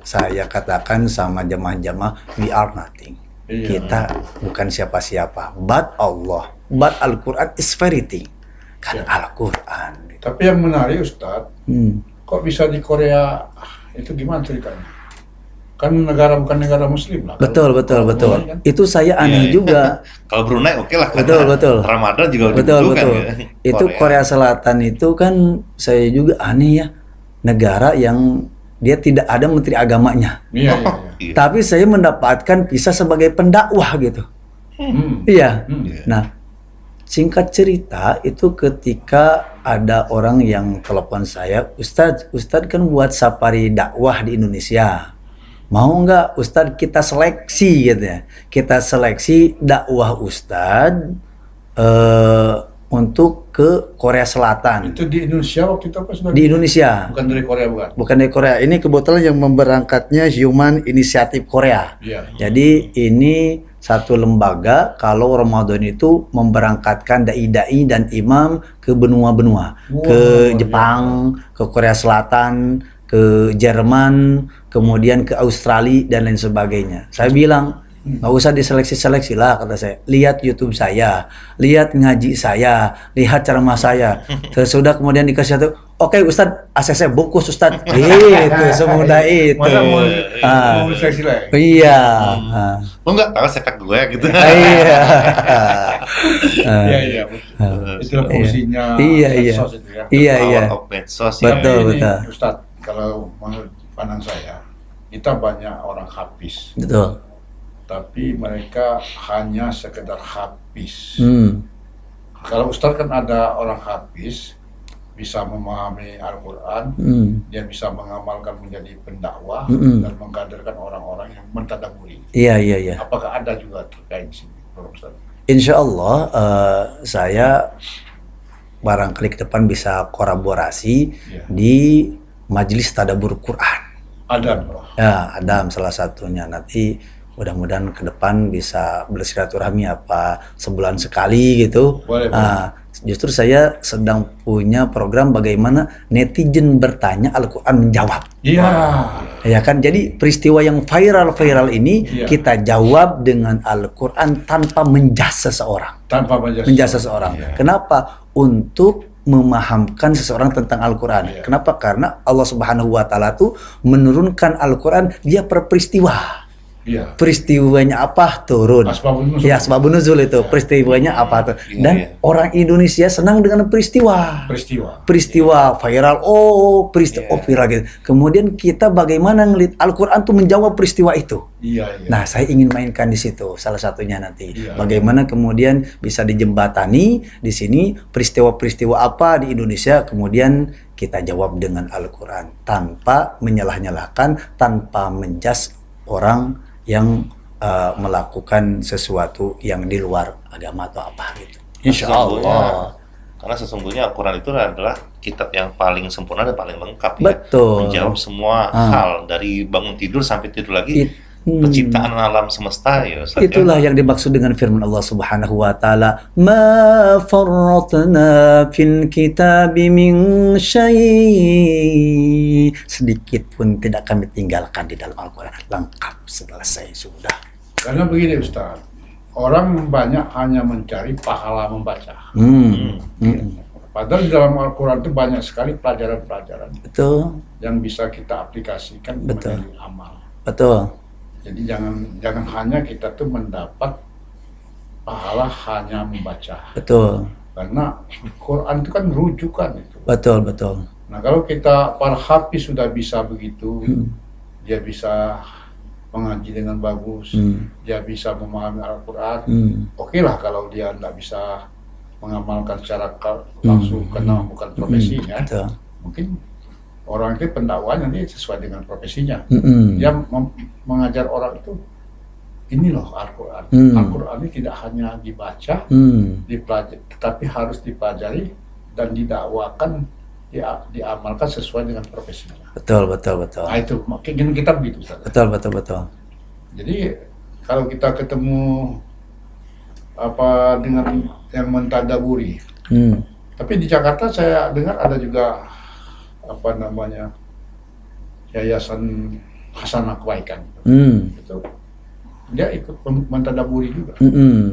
saya katakan sama jamaah-jamaah, we are nothing. Kita bukan siapa-siapa, but Allah, but Al-Quran is everything. Kan Al-Quran. Tapi yang menarik Ustadz, kok bisa di Korea itu gimana ceritanya? Kan bukan negara muslim lah. Betul. Kan? Itu saya aneh juga. Kalau Brunei oke lah. Betul. Ramadan juga Betul. Ya. Itu Korea Selatan itu kan saya juga aneh ya. Negara yang dia tidak ada menteri agamanya. Iya. Tapi saya mendapatkan visa sebagai pendakwah gitu. Iya. Nah, singkat cerita itu ketika ada orang yang telepon saya, Ustadz kan buat safari dakwah di Indonesia. Mau nggak Ustadz kita seleksi gitu ya. Kita seleksi dakwah Ustadz untuk ke Korea Selatan. Itu di Indonesia waktu itu apa sudah? Di Indonesia. Bukan dari Korea bukan? Bukan dari Korea. Ini kebetulan yang memberangkatnya Human Initiative Korea. Iya. Jadi ini satu lembaga kalau Ramadan itu memberangkatkan dai-dai dan imam ke benua-benua. Ke Jepang, ke Korea Selatan, ke Jerman, kemudian ke Australia dan lain sebagainya. Saya bilang, Nggak usah diseleksi-seleksi lah kata saya. Lihat YouTube saya, lihat ngaji saya, lihat ceramah saya. Sesudah kemudian dikasih satu, oke Ustadz, ACC bungkus Ustadz. Gitu, semudah itu. Masa mau Ah. seleksi lagi? Iya. Ah. Lo nggak tahu sepak gue gitu. Iya. Iya. Itulah fungsinya Iya, iya. medsos itu ya. Iya, Power iya. of medsos ya. Betul, Tapi ini, betul. Ustadz, kalau menurut pandang saya, kita banyak orang habis, Betul. tapi mereka hanya sekedar habis. Hmm. Kalau Ustadz kan ada orang habis, bisa memahami Al-Quran, Hmm. dia bisa mengamalkan menjadi pendakwah Mm-mm. dan mengkaderkan orang-orang yang mentadaburi. Iya, iya, iya. Apakah ada juga terkait di sini, Pak Ustadz? Insya Allah saya barangkali ke depan bisa kolaborasi Iya. di Majelis Tadabbur Quran. Ada, Pak. Ya, Adam salah satunya. Nanti mudah-mudahan ke depan bisa bersilaturahmi apa sebulan sekali gitu. Boleh, Justru saya sedang punya program bagaimana netizen bertanya Al-Quran menjawab. Iya. Ya kan, jadi peristiwa yang viral ini Iya. kita jawab dengan Al-Quran tanpa menjas seseorang. Tanpa menjadi Menjas seseorang. Iya. Kenapa? Untuk memahamkan seseorang tentang Al-Quran. Iya. Kenapa? Karena Allah Subhanahu wa Ta'ala tuh menurunkan Al-Quran dia per peristiwa. Iya. Peristiwanya apa turun. Asbabun nuzul. Ya, asbabun nuzul itu. Peristiwanya apa tuh. Iya, Dan iya. orang Indonesia senang dengan peristiwa. Peristiwa viral, Iya. viral gitu. Kemudian kita bagaimana ngelihat Al-Quran tuh menjawab peristiwa itu. Iya. Nah, saya ingin mainkan di situ salah satunya nanti. Iya. Bagaimana kemudian bisa dijembatani di sini peristiwa-peristiwa apa di Indonesia, kemudian kita jawab dengan Al-Quran tanpa menyalah-nyalahkan, tanpa menjas orang yang melakukan sesuatu yang di luar agama atau apa gitu. Insya Allah. Karena sesungguhnya Al-Quran itu adalah kitab yang paling sempurna dan paling lengkap ya. Betul. Menjawab semua hal dari bangun tidur sampai tidur lagi. Penciptaan alam semesta ya Ustaz, Itulah yang dimaksud dengan firman Allah Subhanahu wa Ta'ala, "Ma farratna fil kitabi min syai." Sedikit pun tidak kami tinggalkan di dalam Al-Quran. Lengkap, selesai sudah. Karena begini Ustaz, orang banyak hanya mencari pahala membaca. Padahal di dalam Al-Quran itu banyak sekali pelajaran-pelajaran Betul, yang bisa kita aplikasikan Betul. menjadi amal. betul, Jadi jangan hanya kita tuh mendapat pahala hanya membaca. betul, Karena Quran itu kan rujukan itu. betul, betul. Nah kalau kita para hafiz sudah bisa begitu, dia bisa mengaji dengan bagus, dia bisa memahami Al-Quran. Oke lah kalau dia tidak bisa mengamalkan secara langsung karena bukan profesinya, Betul. mungkin orang itu pendakwanya nanti sesuai dengan profesinya. Mm-mm. Dia mengajar orang itu, ini loh Al-Quran. Al-Quran ini tidak hanya dibaca, dipelajari, tetapi harus dipelajari dan didakwakan, diamalkan sesuai dengan profesinya. Betul, betul, betul. Nah itu makin kita begitu Ustaz. Betul, betul, betul. Jadi kalau kita ketemu apa dengan yang mentadaburi, tapi di Jakarta saya dengar ada juga apa namanya Yayasan Hasanah Kebaikan, gitu. Dia ikut mentadaburi juga.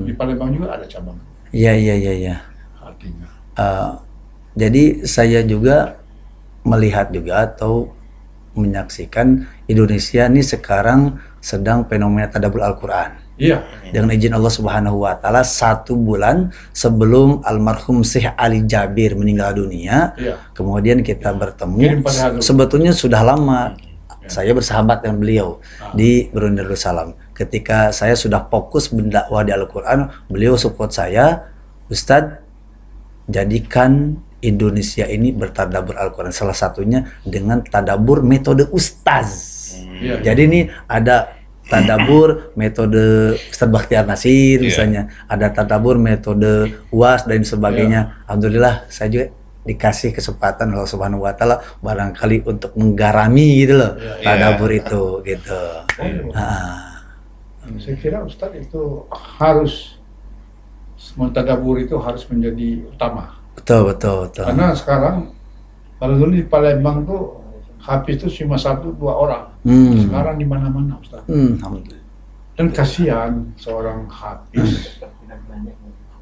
Di Palembang juga ada cabang. Iya, iya, iya, iya. Artinya. Jadi saya juga melihat juga atau menyaksikan Indonesia ini sekarang sedang fenomena tadabbur Al-Quran. Iya. Dengan izin Allah Subhanahu wa Ta'ala, 1 bulan sebelum almarhum Syekh Ali Jabir meninggal dunia, Iya. kemudian kita Kirim bertemu. pada dulu. Sebetulnya sudah lama saya bersahabat dengan beliau di Brunei Darussalam. Ketika saya sudah fokus berdakwah di Al-Quran, beliau support saya, Ustadz, jadikan Indonesia ini bertadabbur Al-Quran. Salah satunya dengan tadabbur metode Ustaz. Iya. Jadi ini ada tadabbur metode Ustadz Bakhtiar Nasir misalnya, ada tadabbur metode UAS dan sebagainya. Alhamdulillah saya juga dikasih kesempatan Allah Subhanahu wa Ta'ala barangkali untuk menggarami gitu loh tadabbur itu gitu. Saya kira Ustadz itu harus mentadabur itu harus menjadi utama. Betul, betul, betul. Karena sekarang kalau dulu di Palembang tuh hafiz itu cuma 1-2 orang. Sekarang di mana-mana Ustaz. Alhamdulillah. Dan kasihan seorang hafiz,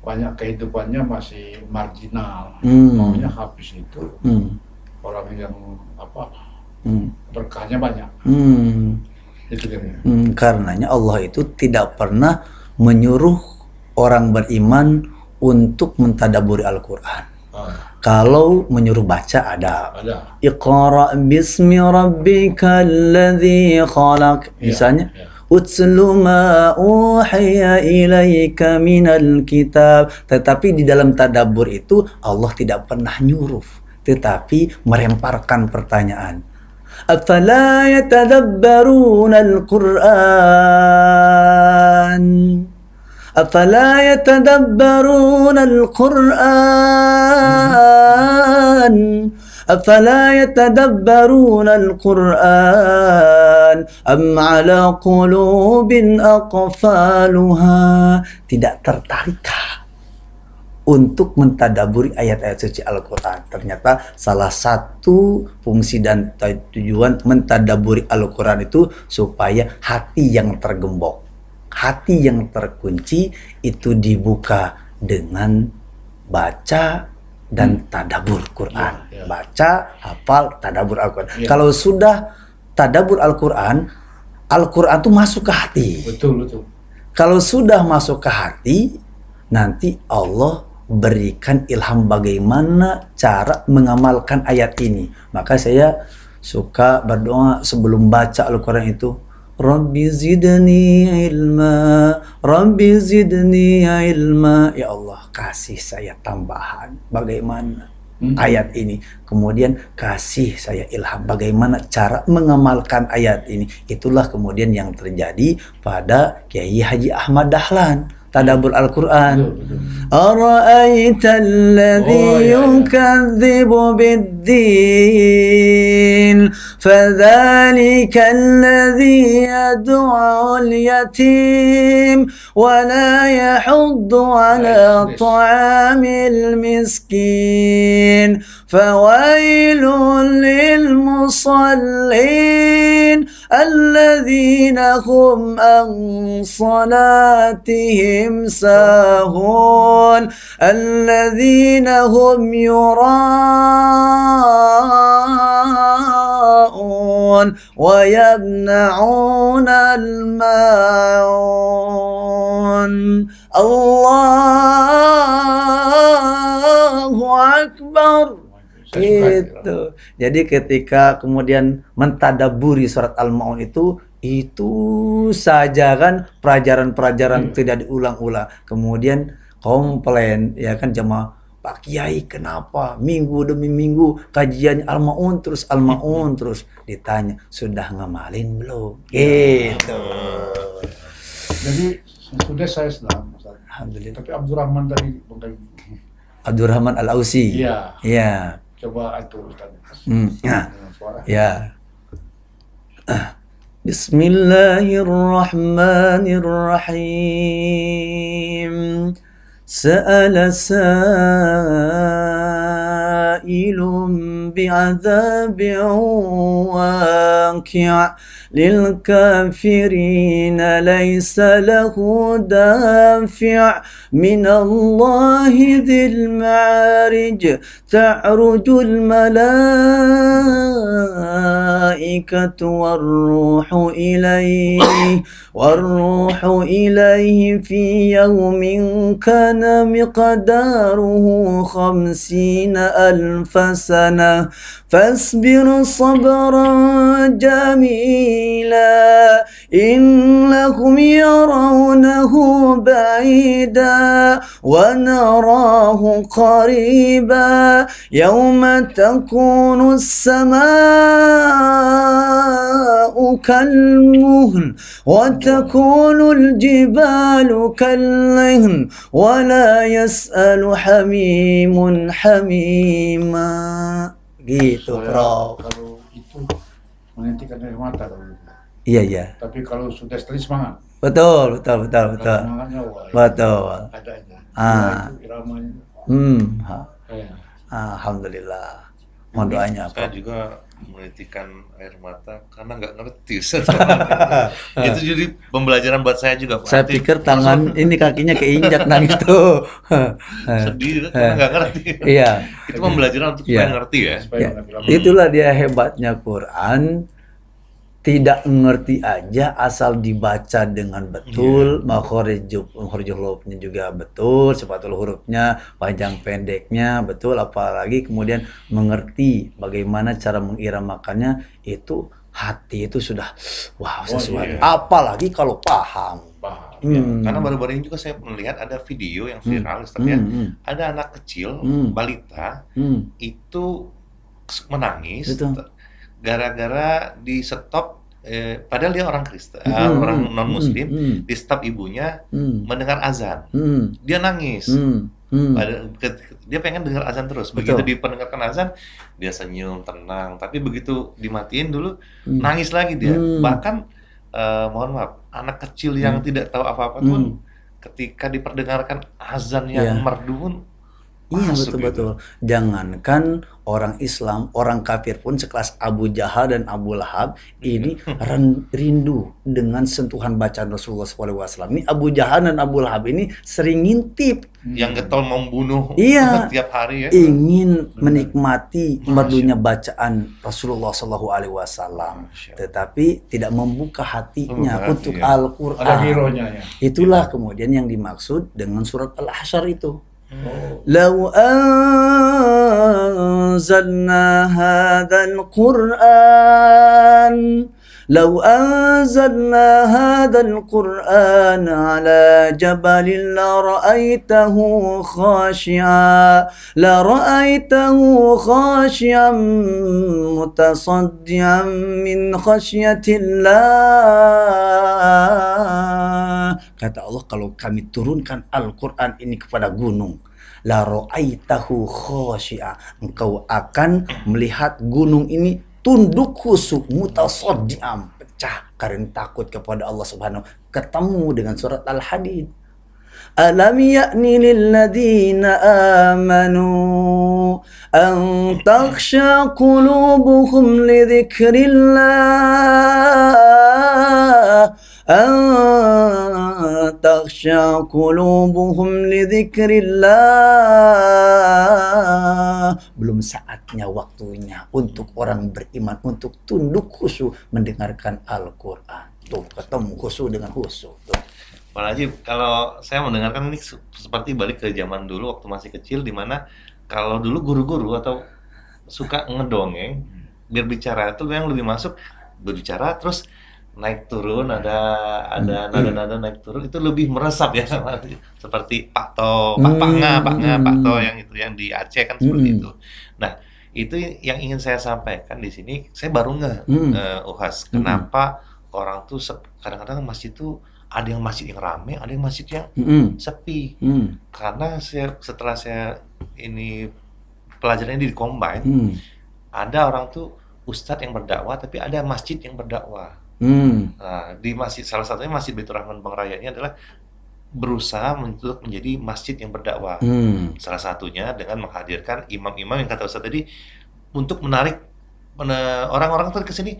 banyak kehidupannya masih marginal. Maunya hafiz itu orang yang berkahnya banyak. Itu kan. Karenanya Allah itu tidak pernah menyuruh orang beriman untuk mentadaburi Al-Quran. Kalau menyuruh baca ada. Iqra bismi rabbikal ladzi khalaq. Misalnya, Utslu ma uhiya ilaika minal kitab. Tetapi di dalam tadabbur itu Allah tidak pernah nyuruh, tetapi meremparkan pertanyaan. Afala yatadabbaruna al-Qur'an? Afala yatadabbaruna al-Qur'an? أفلا يتدبرون القرآن أم على قلوب أقفالها. Tidak tertarikkah untuk mentadaburi ayat-ayat suci Al-Quran? Ternyata salah satu fungsi dan tujuan mentadaburi Al-Quran itu supaya hati yang tergembok, hati yang terkunci itu dibuka dengan baca dan tadabur Quran. Baca, hafal, tadabur Al-Quran. Kalau sudah tadabur Al-Quran, Al-Quran itu masuk ke hati. Betul. Kalau sudah masuk ke hati, nanti Allah berikan ilham bagaimana cara mengamalkan ayat ini. Maka saya suka berdoa sebelum baca Al-Quran itu, Rabbi zidni ilma, Rabbi zidni ilma. Ya Allah, kasih saya tambahan bagaimana ayat ini. Kemudian kasih saya ilham bagaimana cara mengamalkan ayat ini. Itulah kemudian yang terjadi pada Kiai Haji Ahmad Dahlan. Tadabbur Al-Quran. Ara'aita alladhi yukadzibu bid-din fadhalika alladhi yad'u al-yatim wa la yahuddu ala ta'amil miskin fawailun lil musallin alladhina hum an salatihim sahun alladhina hum yura'un wa yamna'una al-ma'un. Allahu Akbar. Gitu. Jadi ketika kemudian mentadaburi surat Al-Maun itu saja kan pelajaran-pelajaran tidak diulang-ulang. Kemudian komplain ya kan jemaah, Pak Kiai kenapa minggu demi minggu kajian Al-Maun terus ditanya sudah ngamalin belum? Gitu. Jadi sudah saya Islam. Alhamdulillah. Tapi Abdurrahman tadi Abdurrahman Al-Ausi. Iya. Coba itu Ustaz. Ya. Bismillahirrahmanirrahim. Sa'ala sa'ilun bi'adzabin waqi' lil kafirina laysa lahu dafi' min Allahi dhil ma'arij ta'rujul malaikatu warruhu ilayhi fi yawmin kana miqdaruhu 50,000 sana fasbir sabran jamila innahum yarawnahu ba'ida wa narahu qariba yawma takunu as-samaa'u kalmuhl wa takunu al-jibalu kal-lihm wa la yas'alu hamimun hamima. Gitu, Prof. Kalau itu menghentikan air mata kalau itu. Iya. Tapi kalau sudah setelah semangat. Betul. Semangatnya Betul. adanya. Itu iramanya. Alhamdulillah. Mohon doanya, Saya Prof. juga menitikan air mata karena nggak ngerti. Itu jadi pembelajaran buat saya juga. Saya Berarti pikir tangan ini kakinya keinjak nangis tuh. sedih karena nggak ngerti. Iya. Itu pembelajaran untuk Iya. supaya ngerti ya. supaya Ya, mengambil apa. itulah dia hebatnya Quran. Tidak ngerti aja asal dibaca dengan betul, makhorijul hurufnya juga betul, sepatul hurufnya, panjang pendeknya betul, apalagi kemudian mengerti bagaimana cara mengiramakannya, itu hati itu sudah wow sesuatu. iya. Apalagi kalau paham. Paham. Karena baru-baru ini juga saya melihat ada video yang viral, Ustaz, ya. Ada anak kecil, balita, itu menangis Betul. gara-gara di stop, padahal dia orang Kristen, orang non Muslim, di stop ibunya mendengar azan, dia nangis. Dia pengen dengar azan terus. Begitu Betul. diperdengarkan azan, dia senyum tenang. Tapi begitu dimatiin dulu, nangis lagi dia. Bahkan mohon maaf, anak kecil yang tidak tahu apa-apa pun ketika diperdengarkan azan yang merdu pun Iya masuk betul-betul. Jangankan orang Islam, orang kafir pun sekelas Abu Jahal dan Abu Lahab ini rindu dengan sentuhan bacaan Rasulullah SAW. Ini Abu Jahal dan Abu Lahab ini sering ngintip, yang getol membunuh Iya. tiap hari ya. ingin menikmati merdunya bacaan Rasulullah SAW, tetapi tidak membuka hatinya Membuka hati, untuk ya. Ada Al-Quran. hero-nya ya. Itulah kemudian yang dimaksud dengan surat Al-Hasyr itu. Oh. لو أنزلنا هذا القرآن لو أنزلنا هذا القرآن على جبل لرأيته خاشعا متصدعا من خشية الله. Kata Allah, kalau kami turunkan Al-Quran ini kepada gunung, la ra'aitahu khashi'a, engkau akan melihat gunung ini tunduk khusyuk, mutasaddiam, pecah karena takut kepada Allah Subhanahu. Ketemu dengan surat Al-Hadid. Alam ya'ni lilladzina amanu an takhsha qulubuhum li dzikrillah takhsha qulubuhum li dzikrillah. Belum saatnya, waktunya untuk orang beriman untuk tunduk khusyuk mendengarkan Al-Quran. Tuh, ketemu khusyuk dengan khusyuk. Tuh. Apalagi kalau saya mendengarkan ini seperti balik ke zaman dulu waktu masih kecil, di mana kalau dulu guru-guru atau suka ngedongeng berbicara itu yang lebih masuk berbicara terus naik turun, ada nada-nada naik turun, itu lebih meresap ya, seperti Pak To, Pak To yang itu yang di Aceh kan seperti itu. Nah, itu yang ingin saya sampaikan di sini. Saya baru Uhas, kenapa orang tuh kadang-kadang masjid tuh ada yang masjid yang ramai, ada yang masjid yang sepi. Karena setelah saya ini pelajarannya di Combine, ada orang tuh ustadz yang berdakwah, tapi ada masjid yang berdakwah. Nah, di masjid, salah satunya Masjid Baitur Rahman Bang Raya ini adalah berusaha untuk menjadi masjid yang berdakwah. Salah satunya dengan menghadirkan imam-imam yang kata Ustadz tadi, untuk menarik orang-orang tuh ke sini.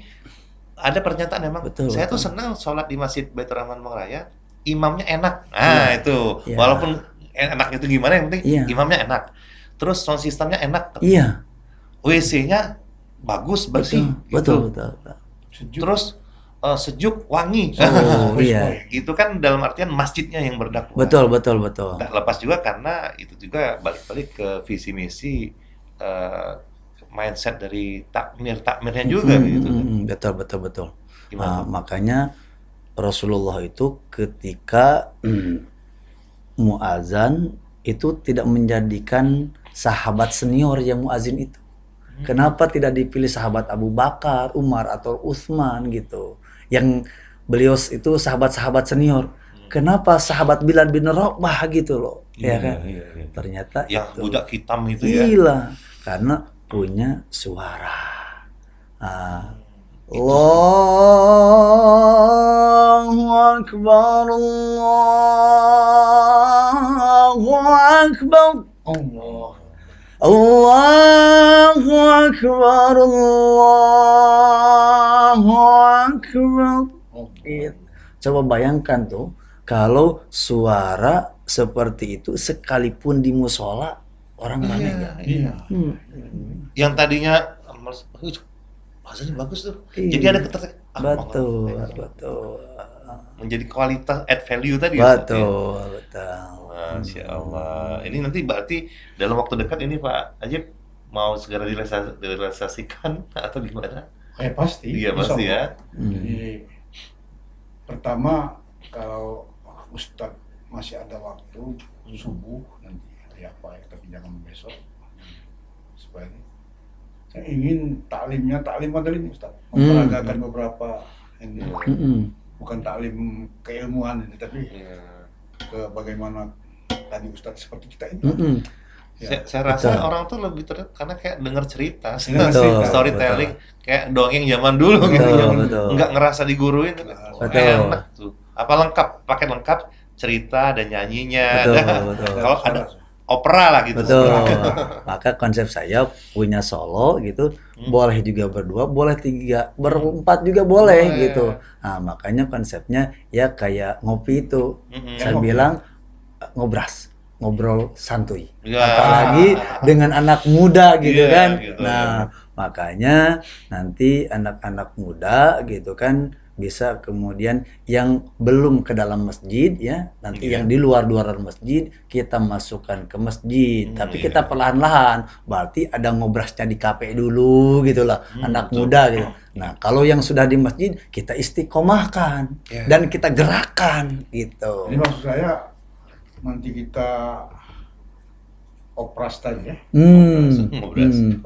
Ada pernyataan memang, saya tuh senang sholat di Masjid Baitur Rahman Bang Raya, imamnya enak. Nah itu, walaupun enak itu gimana, yang penting imamnya enak. Terus sound systemnya enak. WC-nya bagus, bersih. Betul. Terus sejuk, wangi. Itu kan dalam artian masjidnya yang berdakwah. Betul. Nah, lepas juga karena itu juga balik-balik ke visi misi, mindset dari takmirnya juga gitu. Betul. Makanya Rasulullah itu ketika muazan itu tidak menjadikan sahabat senior yang muazin itu. Kenapa tidak dipilih sahabat Abu Bakar, Umar atau Utsman gitu, yang beliau itu sahabat-sahabat senior? Kenapa sahabat Bilal bin Rabah gitu loh, ya kan? Ternyata yang itu budak hitam itu ya. Gila, karena punya suara. Allahu Akbar, Allahu Akbar. Allah. Allahu Akbar, Allahu Akbar. Gitu. Coba bayangkan tuh, kalau suara seperti itu sekalipun di musola orang rame nggak? Iya. Yang tadinya bahasanya bagus tuh. Iya. Jadi ada ketertarikan. Betul, betul, Menjadi kualitas add value tadi ya, Ustaz, ya? betul, betul. Masya Allah. Ini nanti berarti dalam waktu dekat ini Pak Ajib mau segera direalisasikan atau gimana? Pasti. Iya insya pasti Allah. ya. Jadi pertama kalau Ustadz masih ada waktu subuh nanti hari apa ya, tapi jangan besok supaya saya ingin taklim model ini Ustadz, memperagakan beberapa ini, bukan taklim keilmuan ini, tapi ke bagaimana tadi Ustadz seperti kita ini. Saya rasa orang tuh lebih tertarik karena kayak dengar cerita, Dengar cerita. storytelling, kayak dongeng zaman dulu gitu, betul. nggak ngerasa diguruin, Betul. enak tuh. Apa lengkap, paket lengkap, cerita dan nyanyinya, Betul. kalau ada opera lah gitu. Betul. Maka konsep saya punya solo gitu, boleh juga berdua, boleh tiga, berempat juga boleh gitu. Nah, makanya konsepnya ya kayak ngopi itu. Saya bilang ngobrol santuy. Ya. Apalagi dengan anak muda gitu Iya, kan. gitu, Nah, makanya nanti anak-anak muda gitu kan bisa kemudian yang belum ke dalam masjid ya, nanti yang di luar masjid kita masukkan ke masjid, tapi kita perlahan-lahan, berarti ada ngobrasnya di KP dulu gitu lah, anak muda gitu. Nah, kalau yang sudah di masjid kita istiqomahkan dan kita gerakan gitu. Jadi maksud saya nanti kita opras tadi ya,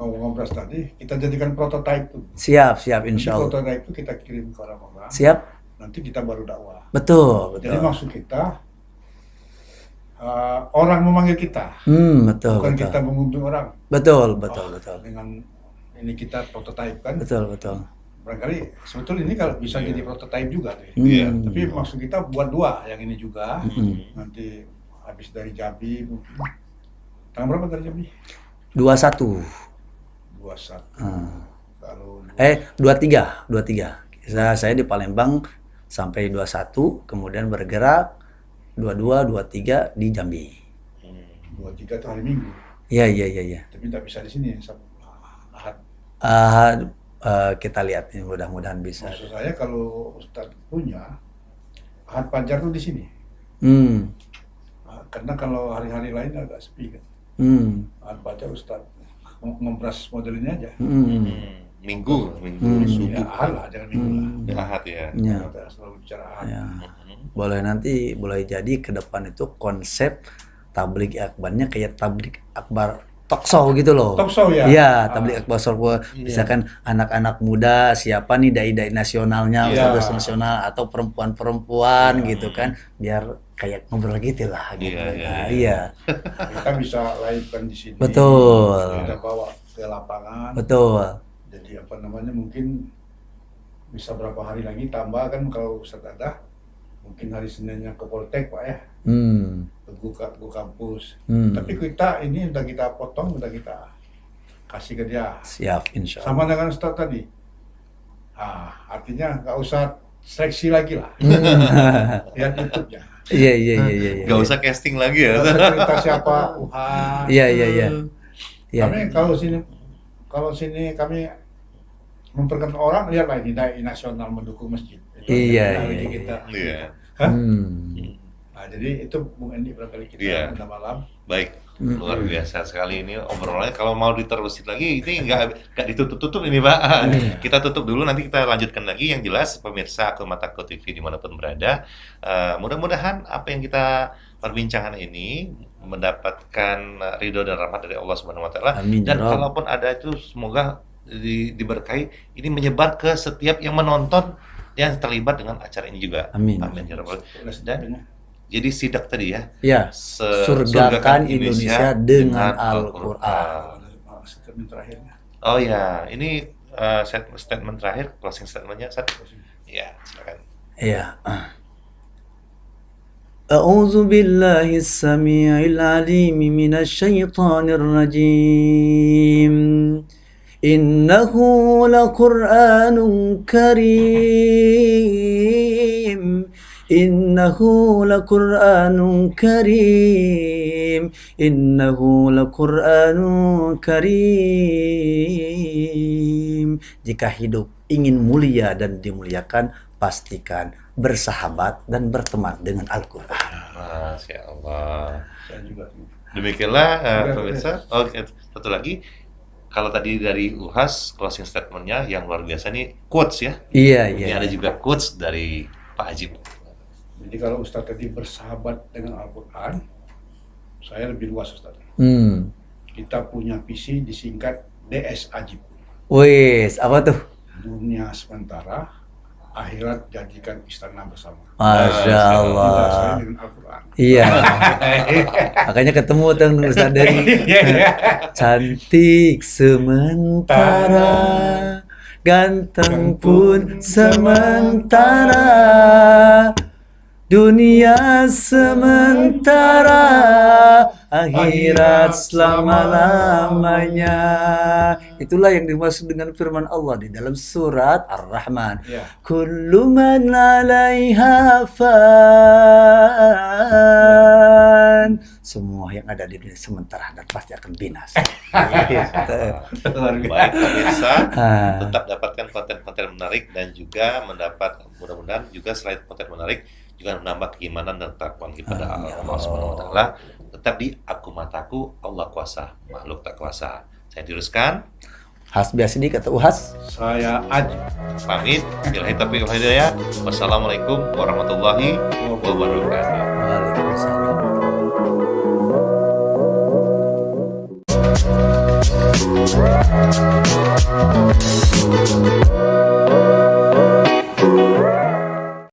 kalau ngobras tadi kita jadikan prototipe tuh. Siap, insya Allah. Prototipe itu kita kirim ke orang-orang. Siap. Nanti kita baru dakwah. Betul. Jadi maksud kita orang memanggil kita, Betul. bukan kita mengunjungi orang. Betul. Dengan ini kita prototipe kan. Betul. Barangkali sebetulnya ini kalau bisa jadi prototipe juga tuh. Iya. Tapi maksud kita buat dua, yang ini juga. Nanti habis dari Jambi mungkin. Tanggal berapa dari Jambi? 21. 21. Kalau 23. Saya di Palembang sampai 21, kemudian bergerak 22, 23 di Jambi. 23 itu hari Minggu. Iya. Tapi tidak bisa di sini Ahad. Kita lihat ini mudah-mudahan bisa. Maksud saya kalau Ustadz punya Ahad Fajar tuh di sini. Karena kalau hari-hari lain agak sepi kan. Ahad Fajar Ustadz ngombras model ini aja. Minggu Ya, Ahad lah, jangan Minggu lah. Ahad ya. Kita selalu bicara Ahad. Ya. Boleh jadi ke depan itu konsep tabligh akbarnya kayak tabligh akbar talk show gitu loh. Talk show ya? Iya, tabligh akbar show. Misalkan anak-anak muda, siapa nih dai-dai nasionalnya, ustadz nasional, atau perempuan-perempuan gitu kan, biar kayak ngobrol gitu lah gitu. Iya. Kita bisa live-kan di sini. Betul. Kita bawa ke lapangan. Betul. Jadi mungkin bisa berapa hari lagi tambah kan kalau Ustadz ada. Mungkin hari Seninnya ke Poltek Pak ya. Ke kampus. Tapi kita ini udah kita potong, udah kita kasih ke dia. Siap, insya Allah. Sama dengan Ustadz tadi. Artinya nggak usah seleksi lagi lah. Lihat YouTube-nya. Iya. Gak usah casting lagi ya. Nggak usah cerita siapa Tuhan. Iya. Kami kalau sini kami memperkenalkan orang, lihatlah ini dai nasional mendukung masjid. Iya. Kita. Iya. Nah, jadi itu Bung Endi barangkali kita pada malam. Baik, luar biasa sekali ini obrolannya. Kalau mau diterusin lagi, ini nggak ditutup-tutup ini Pak. Kita tutup dulu, nanti kita lanjutkan lagi. Yang jelas pemirsa Akumataku TV dimanapun berada, mudah-mudahan apa yang kita perbincangan ini mendapatkan ridho dan rahmat dari Allah Subhanahu Wa Taala. Dan kalaupun ada itu, semoga diberkahi. Ini menyebar ke setiap yang menonton yang terlibat dengan acara ini juga. Amin. Ya Rabbal. Dan jadi sidak tadi ya. Ya. Surgakan Indonesia dengan Al-Qur'an. Statement terakhirnya. Oh ya, ini statement terakhir, closing statementnya, Ustaz. Ya, silakan. Iya. أعوذ بالله السميع العليم من الشيطان الرجيم إنه لقرآن كريم إنه لقرآن كريم إنه لقرآن كريم. Jika hidup ingin mulia dan dimuliakan, pastikan bersahabat dan berteman dengan Al-Quran. Masya Allah. Saya juga. Demikianlah Iya, pemirsa. Oke, satu lagi. Kalau tadi dari Uhas closing statement-nya yang luar biasa nih quotes ya. Iya, Ini iya. ada juga quotes dari Pak Ajib. Jadi kalau Ustadz tadi bersahabat dengan Al-Quran, saya lebih luas Ustadz. Kita punya visi disingkat DS Ajib. Wis, apa tuh? Dunia sementara, akhirat jadikan istana bersama. Masya Kita Allah. saya dengan Al-Quran. Iya. Makanya ketemu tuh Ustaz dari cantik sementara, ganteng pun sementara, dunia sementara, akhirat selama-lamanya. Itulah yang dimaksud dengan firman Allah di dalam surat Ar-Rahman. Ya. Kullu man 'alaiha fan. Semua yang ada di dunia sementara dan pasti akan binasa. Baik pemirsa, Ah. tetap dapatkan konten-konten menarik dan juga mendapat mudah-mudahan juga selain konten menarik juga menambah keimanan dan ketakwaan kepada Allah Subhanahu wa taala. Tetap di Aku Mataku, Allah kuasa, makhluk tak kuasa. Saya teruskan, Hasbi asidi kata Uhas. Saya Ajib. pamit. Billahi taufiq wal hidayah. Wassalamualaikum warahmatullahi wabarakatuh. Waalaikumsalam.